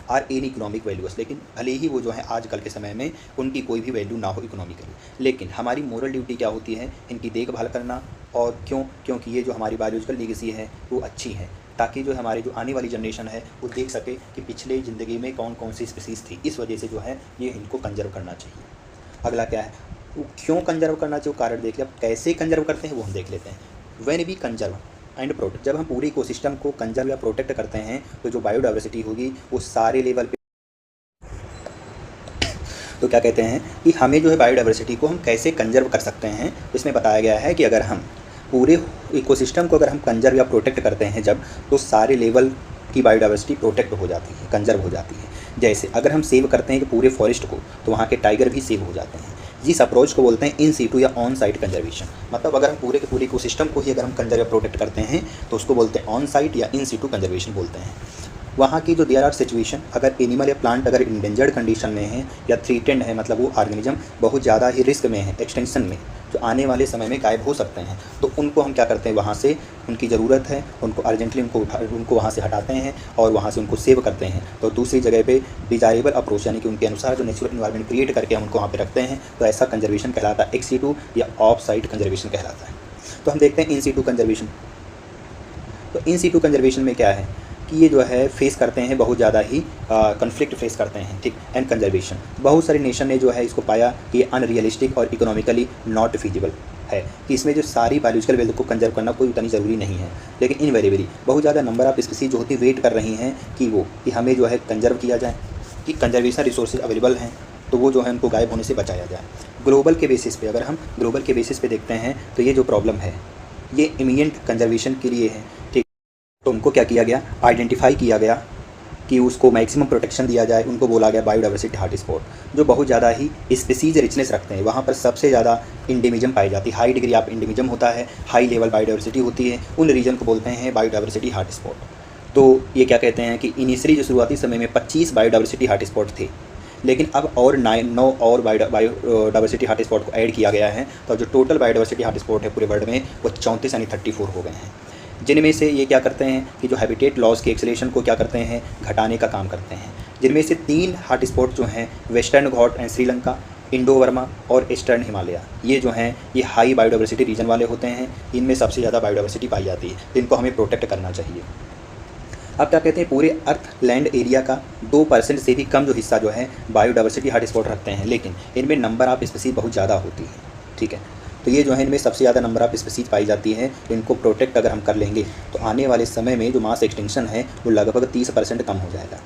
are in economic values, लेकिन भले ही वो जो है आजकल के समय में उनकी कोई भी वैल्यू ना हो इकोनॉमिकली, लेकिन हमारी मोरल ड्यूटी क्या होती है? इनकी देखभाल करना। और क्योंकि ये जो हमारी बायोलॉजिकल लीगेसी है वो अच्छी है, ताकि जो हमारी जो आने वाली जनरेशन है वो देख सके कि पिछले ज़िंदगी में कौन कौन सी स्पीसीज़ थी। इस वजह से जो है ये इनको कंजर्व करना चाहिए। अगला क्या है, वो क्यों कंजर्व करना चाहिए, कारण देख लिया। कैसे कंजर्व करते हैं वो हम देख लेते हैं। When we conserve and protect, जब हम पूरे इकोसिस्टम को कंजर्व या प्रोटेक्ट करते हैं तो जो बायोडाइवर्सिटी होगी वो सारे लेवल पे, तो क्या कहते हैं कि हमें जो है बायोडाइवर्सिटी को हम कैसे कंजर्व कर सकते हैं। तो इसमें बताया गया है कि अगर हम पूरे इकोसिस्टम को अगर हम कंजर्व या प्रोटेक्ट करते हैं जब, तो सारे लेवल की बायोडाइवर्सिटी प्रोटेक्ट हो जाती है, कंजर्व हो जाती है। जैसे अगर हम सेव करते हैं कि पूरे फॉरेस्ट को, तो वहाँ के टाइगर भी सेव हो जाते हैं। जिस अप्रोच को बोलते हैं इन सीटू या ऑन साइट कंजर्वेशन, मतलब अगर हम पूरे के पूरे इकोसिस्टम को ही अगर हम कंजर्व या प्रोटेक्ट करते हैं तो उसको बोलते हैं ऑन साइट या इन सीटू कंजर्वेशन बोलते हैं। वहाँ की जो देयर आर सिचुएशन, अगर एनिमल या प्लांट अगर इंडेंजर्ड कंडीशन में है या थ्रीटेंड है, मतलब वो ऑर्गेनिज्म बहुत ज़्यादा ही रिस्क में है, एक्सटेंशन में, जो आने वाले समय में गायब हो सकते हैं, तो उनको हम क्या करते हैं, वहाँ से उनकी ज़रूरत है, उनको अर्जेंटली उनको वहाँ से हटाते हैं और वहाँ से उनको सेव करते हैं। तो दूसरी जगह पे डिजायरेबल अप्रोच, यानी कि उनके अनुसार जो नेचुरल इन्वायरमेंट क्रिएट करके हम उनको वहाँ पे रखते हैं, तो ऐसा कंजर्वेशन कहलाता है एक्स सीटू या ऑफ साइट कंजर्वेशन कहलाता है। तो हम देखते हैं इन सीटू कंजर्वेशन। तो इन सीटू कंजर्वेशन में क्या है कि ये जो है फेस करते हैं बहुत ज़्यादा ही कन्फ्लिक्ट फेस करते हैं। ठीक, एंड कंजर्वेशन, बहुत सारे नेशन ने जो है इसको पाया कि ये अनरियलिस्टिक और इकोनॉमिकली नॉट फिजिबल है, कि इसमें जो सारी बायोलॉजिकल वैल्यू को कंजर्व करना कोई उतनी ज़रूरी नहीं है। लेकिन इनवेरिएबली बहुत ज़्यादा नंबर ऑफ स्पीसीज जो होती वेट कर रही हैं कि हमें जो है कंजर्व किया जाए, कि कंजर्वेशन रिसोर्सेज अवेलेबल हैं, तो वो जो है उनको गायब होने से बचाया जाए। ग्लोबल के बेसिस पे, अगर हम ग्लोबल के बेसिस पे देखते हैं तो ये जो प्रॉब्लम है ये इमीडिएट कंजर्वेशन के लिए है। ठीक, तो उनको क्या किया गया, आइडेंटिफाई किया गया कि उसको मैक्सिमम प्रोटेक्शन दिया जाए। उनको बोला गया बायोडाइवर्सिटी हॉटस्पॉट, जो बहुत ज़्यादा ही स्पीसीज रिचनेस रखते हैं, वहाँ पर सबसे ज़्यादा इंडिमिज्म पाई जाती है, हाई डिग्री ऑफ इंडिमिज्म होता है, हाई लेवल बायोडाइवर्सिटी होती है, उन रीजन को बोलते हैं बायोडाइवर्सिटी हॉटस्पॉट। तो ये क्या कहते हैं कि इनिशियली जो शुरुआती समय में 25 बायोडाइवर्सिटी हॉटस्पॉट थे, लेकिन अब और 9 और बायोडाइवर्सिटी हॉटस्पॉट को ऐड किया गया है, तो जो टोटल बायोडाइवर्सिटी हॉटस्पॉट है पूरे वर्ल्ड में वो 34 यानी 34 हो गए हैं, जिनमें से ये क्या करते हैं कि जो हैबिटेट लॉस के एक्सेलेरेशन को क्या करते हैं, घटाने का काम करते हैं। जिनमें से 3 हॉटस्पॉट जो हैं western Ghat and Sri Lanka, Indo Verma और ईस्टर्न हिमालय, ये जो हैं ये हाई बायोडाइवर्सिटी रीजन वाले होते हैं, इनमें सबसे ज़्यादा बायोडाइवर्सिटी पाई जाती है, तो इनको हमें प्रोटेक्ट करना चाहिए। अब क्या कहते हैं, पूरे अर्थ लैंड एरिया का 2% से भी कम जो हिस्सा जो है बायोडाइवर्सिटी हॉटस्पॉट रखते हैं, लेकिन इनमें नंबर ऑफ स्पीसीज बहुत ज़्यादा होती है। ठीक है, तो ये जो है इनमें सबसे ज़्यादा नंबर ऑफ स्पीसीज पाई जाती है। इनको प्रोटेक्ट अगर हम कर लेंगे तो आने वाले समय में जो मास एक्सटिंक्शन है वो लगभग 30% कम हो जाएगा।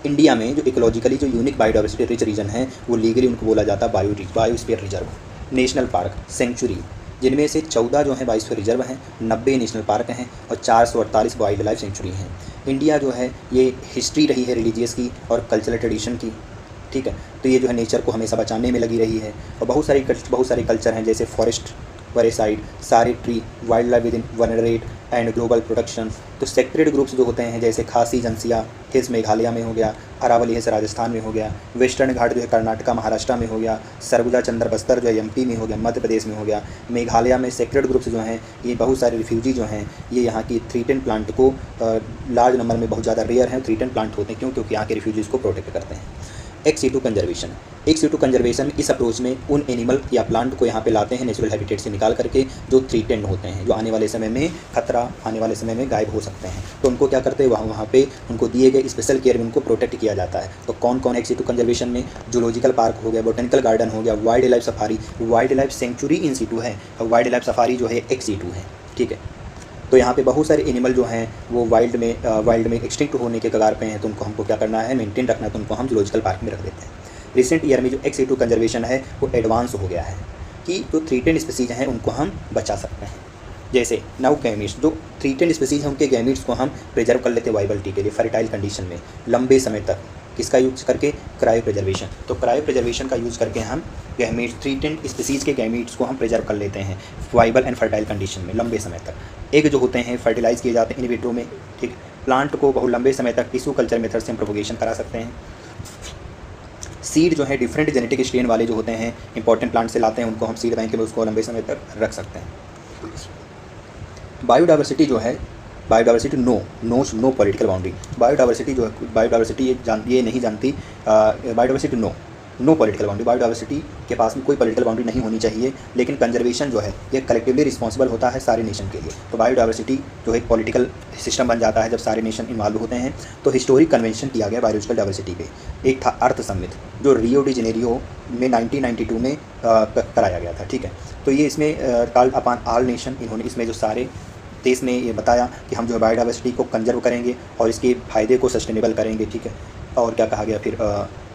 इंडिया में जो इकोलॉजिकली जो यूनिक बायोडाइवर्सिटी रिच रीजन है वो लीगली उनको बोला जाता है biosphere reserve, national park, sanctuary, जिनमें से 14 जो हैं बायोस्फीयर रिजर्व हैं, 90 नेशनल पार्क हैं और 448 वाइल्ड लाइफ सेंचुरी हैं। इंडिया जो है ये हिस्ट्री रही है रिलीजियस की और कल्चरल ट्रेडिशन की। ठीक है, तो ये जो है नेचर को हमेशा बचाने में लगी रही है, और बहुत सारे कल्चर हैं, जैसे फॉरेस्ट वरेसाइड, सारे tree, wildlife within वनरेट एंड ग्लोबल प्रोटेक्शन। तो सेक्रेड ग्रुप्स जो होते हैं जैसे खासी जंसिया हिल्स मेघालय में हो गया, अरावली हिल्स राजस्थान में हो गया, वेस्टर्न घाट जो है कर्नाटका महाराष्ट्र में हो गया, सरगुजा चंद्र बस्तर जो है एमपी में हो गया, मध्य प्रदेश में हो गया। मेघालय में सेक्रेड ग्रुप्स जो हैं ये बहुत सारे रिफ्यूजी जो हैं ये यहाँ की थ्रीटन प्लांट को लार्ज नंबर में बहुत ज़्यादा रेयर हैं, थ्रीटन प्लांट होते हैं, क्योंकि यहाँ के रिफ्यूजीज़ को प्रोटेक्ट करते हैं। Ex situ conservation, ex situ conservation इस अप्रोच में उन एनिमल या प्लांट को यहाँ पे लाते हैं नेचुरल हैबिटेट से निकाल करके जो थ्रीटेंड होते हैं, जो आने वाले समय में खतरा, आने वाले समय में गायब हो सकते हैं, तो उनको क्या करते हैं वहाँ पे उनको दिए गए स्पेशल केयर में उनको प्रोटेक्ट किया जाता है। तो कौन कौन एक्स सीटू कंजर्वेशन में, जूलॉजिकल पार्क हो गया, बोटेनिकल गार्डन हो गया, wildlife safari, wildlife sanctuary in situ है, और वाइल्ड लाइफ सफारी जो है एक्स सीटू है। ठीक है, तो यहाँ पे बहुत सारे एनिमल जो हैं वो वाइल्ड में एक्सटिंक्ट होने के कगार पे हैं, तो उनको हमको क्या करना है, मेंटेन रखना है, तो उनको हम जूलॉजिकल पार्क में रख देते हैं। रिसेंट ईयर में जो एक्स सिटू कंजर्वेशन है वो एडवांस हो गया है कि जो थ्रेटेंड स्पीसीज हैं उनको हम बचा सकते हैं। जैसे नाउ गैमीट्स, जो थ्रेटेंड स्पीसीज हैं उनके गैमीट्स को हम प्रिजर्व कर लेते हैं वाइबिलिटी के लिए, फर्टाइल कंडीशन में लंबे समय तक। किसका यूज करके, क्रायो प्रिजर्वेशन। तो क्रायो प्रिजर्वेशन का यूज़ करके हम गैमीट्स, थ्रेटेंड स्पीसीज के गैमीट्स को हम प्रिजर्व कर लेते हैं वाइबल एंड फर्टाइल कंडीशन में लंबे समय तक। एग जो होते हैं फर्टिलाइज किए जाते हैं इन विट्रो में, ठीक। प्लांट को बहुत लंबे समय तक टिश्यू कल्चर मेथड से हम प्रोपोगेशन करा सकते हैं। सीड जो है डिफरेंट जेनेटिक स्ट्रेन वाले जो होते हैं इंपॉर्टेंट प्लांट से लाते हैं, उनको हम सीड बैंक में उसको लंबे समय तक रख सकते हैं। बायोडाइवर्सिटी जो है, biodiversity no political boundary. Biodiversity जो है, बायोडाइवर्सिटी ये नहीं जानती, biodiversity no political boundary. Biodiversity के पास में कोई पॉलिटिकल बाउंड्री नहीं होनी चाहिए, लेकिन कंजर्वेशन जो है ये कलेक्टिवली रिस्पॉन्सिबल होता है सारे नेशन के लिए। तो बायोडाइवर्सिटी जो एक पॉलिटिकल सिस्टम बन जाता है जब सारे नेशन इन्वॉल्व होते हैं। तो हिस्टोरिक कन्वेंशन किया गया बायोलॉजिकल डाइवर्सिटी पे, एक था अर्थ समिट जो रियो डी जेनेरियो में 1992 में कराया गया था, ठीक है। तो ये इसमें कॉल्ड अपॉन ऑल नेशन, इन्होंने इसमें जो सारे देश ने ये बताया कि हम जो है बायोडाइवर्सिटी को कंजर्व करेंगे और इसके फ़ायदे को सस्टेनेबल करेंगे, ठीक है। और क्या कहा गया फिर,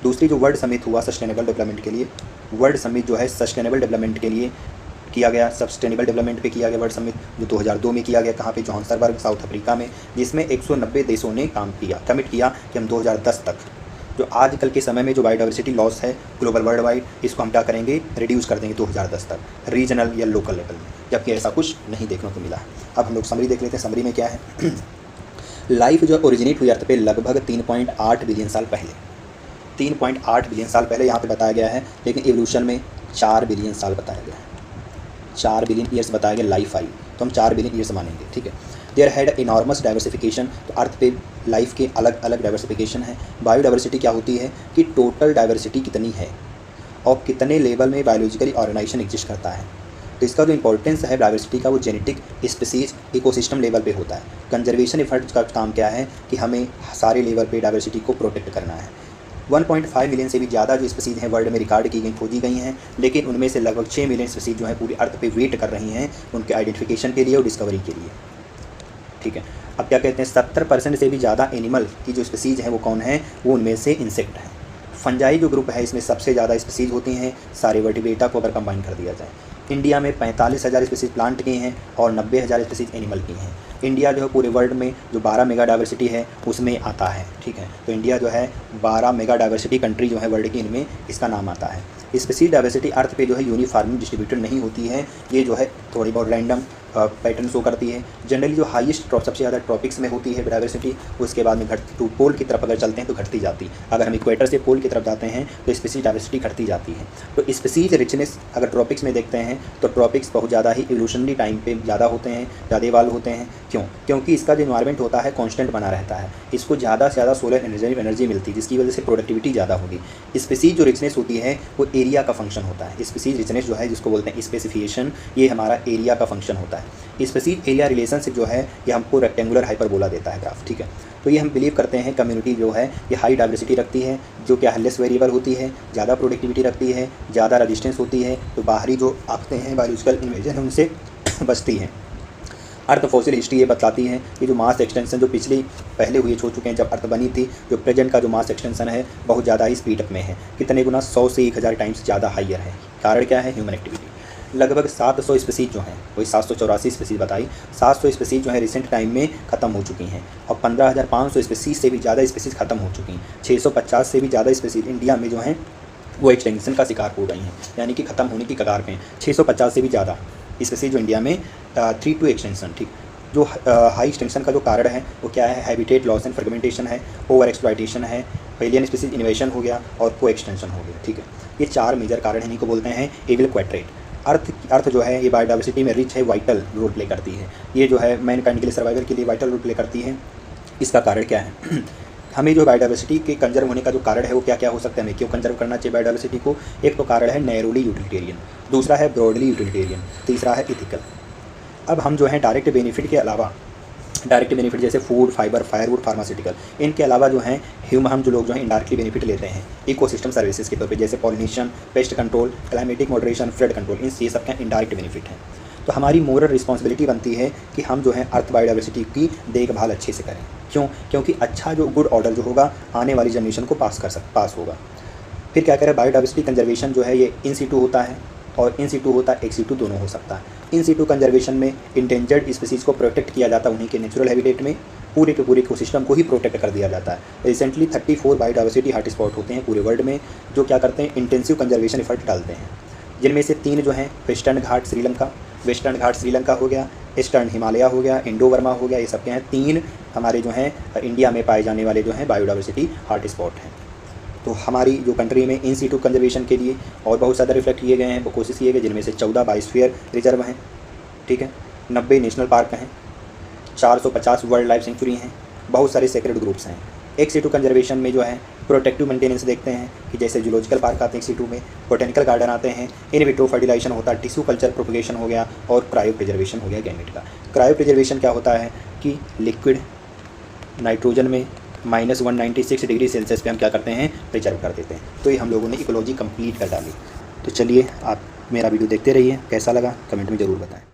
दूसरी जो वर्ल्ड समिट हुआ सस्टेनेबल डेवलपमेंट के लिए, वर्ल्ड समिट जो है सस्टेनेबल डेवलपमेंट के लिए किया गया, सस्टेनेबल डेवलपमेंट पे किया गया वर्ल्ड समिट, जो 2002 में किया गया। कहाँ पे, जोहान्सबर्ग साउथ अफ्रीका में, जिसमें 190 देशों ने काम किया, कमिट किया कि हम 2010 तक जो आजकल के समय में जो बायोडाइवर्सिटी लॉस है ग्लोबल वर्ल्ड वाइड, इसको हम क्या करेंगे, रिड्यूस कर देंगे 2010 तक, रीजनल या लोकल लेवल में, जबकि ऐसा कुछ नहीं देखने को मिला है। अब हम लोग समरी देख लेते हैं। समरी में क्या है, लाइफ जो ओरिजिनेट हुई अर्थ पे लगभग 3.8 बिलियन साल पहले, 3.8 बिलियन साल पहले यहाँ पे बताया गया है, लेकिन एवोल्यूशन में 4 बिलियन साल बताया गया है, 4 बिलियन ईयर्स बताया गया लाइफ आई, तो हम 4 बिलियन ईयर्स मानेंगे, ठीक है। देयर हैड इनॉर्मस डाइवर्सिफिकेशन, तो अर्थ पे लाइफ के अलग अलग डाइवर्सिफिकेशन है। बायोडाइवर्सिटी क्या होती है कि टोटल डाइवर्सिटी कितनी है और कितने लेवल में बायोलॉजिकली ऑर्गेनाइजेशन एग्जिस्ट करता है। तो इसका जो इंपॉर्टेंस है डाइवर्सिटी का, वो जेनेटिक, स्पीसीज, इकोसिस्टम लेवल पे होता है। कंजर्वेशन एफर्ट्स का काम क्या है कि हमें सारे लेवल पे डाइवर्सिटी को प्रोटेक्ट करना है। 1.5 मिलियन से भी ज़्यादा जो स्पीसीज हैं वर्ल्ड में रिकॉर्ड की गई, खोजी गई हैं, लेकिन उनमें से लगभग 6 मिलियन स्पीसीज जो है पूरी अर्थ पे वेट कर रही हैं उनके आइडेंटिफिकेशन के लिए और डिस्कवरी के लिए, ठीक है। अब क्या कहते हैं, 70% से भी ज़्यादा एनिमल की जो स्पीसीज हैं वो कौन है, वो उनमें से इंसेक्ट हैं। फंजाई जो ग्रुप है इसमें सबसे ज़्यादा स्पीसीज होती हैं सारे वर्टिब्रेटा को अगर कंबाइन कर दिया जाए। इंडिया में 45,000 स्पीसीज प्लांट की हैं और 90,000 स्पीसीज एनिमल की हैं। इंडिया जो है पूरे वर्ल्ड में जो 12 मेगा डाइवर्सिटी है उसमें आता है, ठीक है। तो इंडिया जो है 12 मेगा डाइवर्सिटी कंट्री जो है वर्ल्ड की, इनमें इसका नाम आता है। स्पीसीज डाइवर्सिटी अर्थ पे जो है यूनिफॉर्मली डिस्ट्रीब्यूटेड नहीं होती है, ये जो है थोड़ी बहुत रैंडम पैटर्न शो करती है। जनरली जो हाईएस्ट सबसे ज़्यादा ट्रॉपिक्स में होती है डाइवर्सिटी, उसके बाद में घटती, तो पोल की तरफ अगर चलते हैं तो घटती जाती है। अगर हम इक्वेटर से पोल की तरफ जाते हैं तो स्पीसीज डाइवर्सिटी घटती जाती है। तो स्पीसीज रिचनेस अगर ट्रॉपिक्स में देखते हैं तो ट्रॉपिक्स बहुत ज़्यादा ही इवोल्यूशनरी टाइम पे ज़्यादा होते हैं, ज़्यादा इवॉल्व होते हैं। क्यों? क्योंकि इसका जो इन्वायरमेंट होता है कॉन्स्टेंट बना रहता है, इसको ज़्यादा से ज़्यादा सोलर एनर्जी मिलती है, जिसकी वजह से प्रोडक्टिविटी ज़्यादा होगी। स्पीसीज जो रिचनेस होती है वो एरिया का फंक्शन होता है। स्पीसीज रिचनेस जो है जिसको बोलते हैं स्पेसिफिकेशन, ये हमारा एरिया का फंक्शन होता है। स्पीसीज एरिया रिलेशनशिप जो है ये हमको रेक्टेंगुलर हाइपरबोला देता है ग्राफ, ठीक है। तो ये हम बिलीव करते हैं कम्युनिटी जो है ये हाई डाइवर्सिटी रखती है, जो क्या है लेस वेरिएबल होती है, ज़्यादा प्रोडक्टिविटी रखती है, ज़्यादा रेजिस्टेंस होती है, तो बाहरी जो आते हैं बायोलॉजिकल इन्वेजन उनसे बचती हैं। अर्थ फॉसिल हिस्ट्री ये बताती है कि जो मास एक्सटेंशन जो पहले हुए हो चुके हैं जब अर्थ बनी थी, जो प्रेजेंट का जो मास एक्सटेंशन है बहुत ज़्यादा ही स्पीड अप में है। कितने गुना? 100 से 1000 टाइम्स ज़्यादा हाइयर है। कारण क्या है? Human activity. लगभग 700 स्पीसीज जो हैं, वही 784 स्पीसीज बताई, 700 स्पीसीज जो है रिसेंट टाइम में ख़त्म हो चुकी हैं और 15,500 स्पीसीज से भी ज़्यादा स्पीसीज ख़त्म हो चुकी हैं। 650 से भी ज़्यादा स्पीसीज इंडिया में जो हैं वो एक्सटेंशन का शिकार हो गई हैं, यानी कि ख़त्म होने की कगार पे हैं। 650 से भी ज़्यादा स्पीसीज जो इंडिया में 3 टू एक्सटेंशन, ठीक। जो हाई एक्सटेंशन का जो कारण है वो क्या है? हैबिटेट लॉस एंड फ्रेगमेंटेशन है, ओवर एक्सप्लॉयटेशन है, एलियन स्पीसीज इन्वेशन हो गया और को एक्सटेंशन हो गया, ठीक है। ये 4 मेजर कारण हैं, इनको बोलते हैं एविल क्वाड्रेट। अर्थ जो है ये बायोडाइवर्सिटी में रिच है, वाइटल रोल प्ले करती है। ये जो है मैनकाइंड के लिए सर्वाइवल के लिए वाइटल रोल प्ले करती है। इसका कारण क्या है? हमें जो बायोडाइवर्सिटी के कंजर्व होने का जो कारण है वो क्या क्या हो सकता है, हमें क्यों कंजर्व करना चाहिए बायोडाइवर्सिटी को? एक तो कारण है नैरोली यूटिलिटेरियन, दूसरा है ब्रॉडली यूटिलिटेरियन, तीसरा है इथिकल। अब हम जो है डायरेक्ट बेनिफिट के अलावा, डायरेक्ट बेनिफिट जैसे फूड, फाइबर, फायरवुड, फार्मास्यूटिकल, इनके अलावा जो हैं हम जो लोग जो हैं इनडायरेक्टली बेनिफिट लेते हैं इकोसिस्टम सर्विसेज के तौर पे, जैसे pollination, pest control, climatic moderation, flood control, इन ये सब का इनडायरेक्ट बेनिफिट है। तो हमारी मोरल रिस्पॉन्सिबिलिटी बनती है कि हम जो है अर्थ बायोडाइवर्सिटी की देखभाल अच्छे से करें। क्यों? क्योंकि अच्छा जो गुड ऑर्डर जो होगा आने वाली जनरेशन को पास होगा। फिर क्या करें, बायोडाइवर्सिटी कंजर्वेशन जो है ये इन सीटू होता है और इन सीटू होता है, एक्स सीटू दोनों हो सकता है। इन सीटू कंजर्वेशन में इंडेंजर्ड स्पीसीज़ को प्रोटेक्ट किया जाता है उन्हीं के नेचुरल हैबिटेट में, पूरे के पूरे इकोसिस्टम को ही प्रोटेक्ट कर दिया जाता है। रिसेंटली 34 बायोडाइवर्सिटी हॉटस्पॉट होते हैं पूरे वर्ल्ड में जो क्या करते हैं, इंटेंसिव कंजर्वेशन एफर्ट डालते हैं, जिनमें से 3 जो हैं वेस्टर्न घाट श्रीलंका हो गया, ईस्टर्न हिमालय हो गया, इंडो बर्मा हो गया, ये सब के हैं 3 हमारे जो हैं इंडिया में पाए जाने वाले जो हैं बायोडाइवर्सिटी हॉटस्पॉट हैं। तो हमारी जो कंट्री में इन सीटू कंजर्वेशन के लिए और बहुत ज़्यादा रिफ्लेक्ट किए गए हैं, वो कोशिश किए गए, जिनमें से 14 बायोस्फीयर रिजर्व हैं, ठीक है, 90 नेशनल पार्क हैं, 450 वर्ल्ड लाइफ सेंचुरी हैं, बहुत सारे सेक्रेड ग्रुप्स हैं। एक्स सीटू कंजर्वेशन में जो है प्रोटेक्टिव मेंटेनेंस देखते हैं कि जैसे जूलॉजिकल पार्क आते हैं एक्स सीटू में, बोटेनिकल गार्डन आते हैं, इन विट्रो फर्टिलाइजेशन होता है, टिश्यू कल्चर प्रोपगेशन हो गया और क्रायो प्रिजर्वेशन हो गया गैमेट का। क्रायो प्रिजर्वेशन क्या होता है कि लिक्विड नाइट्रोजन में -196 डिग्री सेल्सियस पे हम क्या करते हैं, प्रिजर्व कर देते हैं। तो ये हम लोगों ने इकोलॉजी कंप्लीट कर डाली। तो चलिए आप मेरा वीडियो देखते रहिए, कैसा लगा कमेंट में ज़रूर बताएं।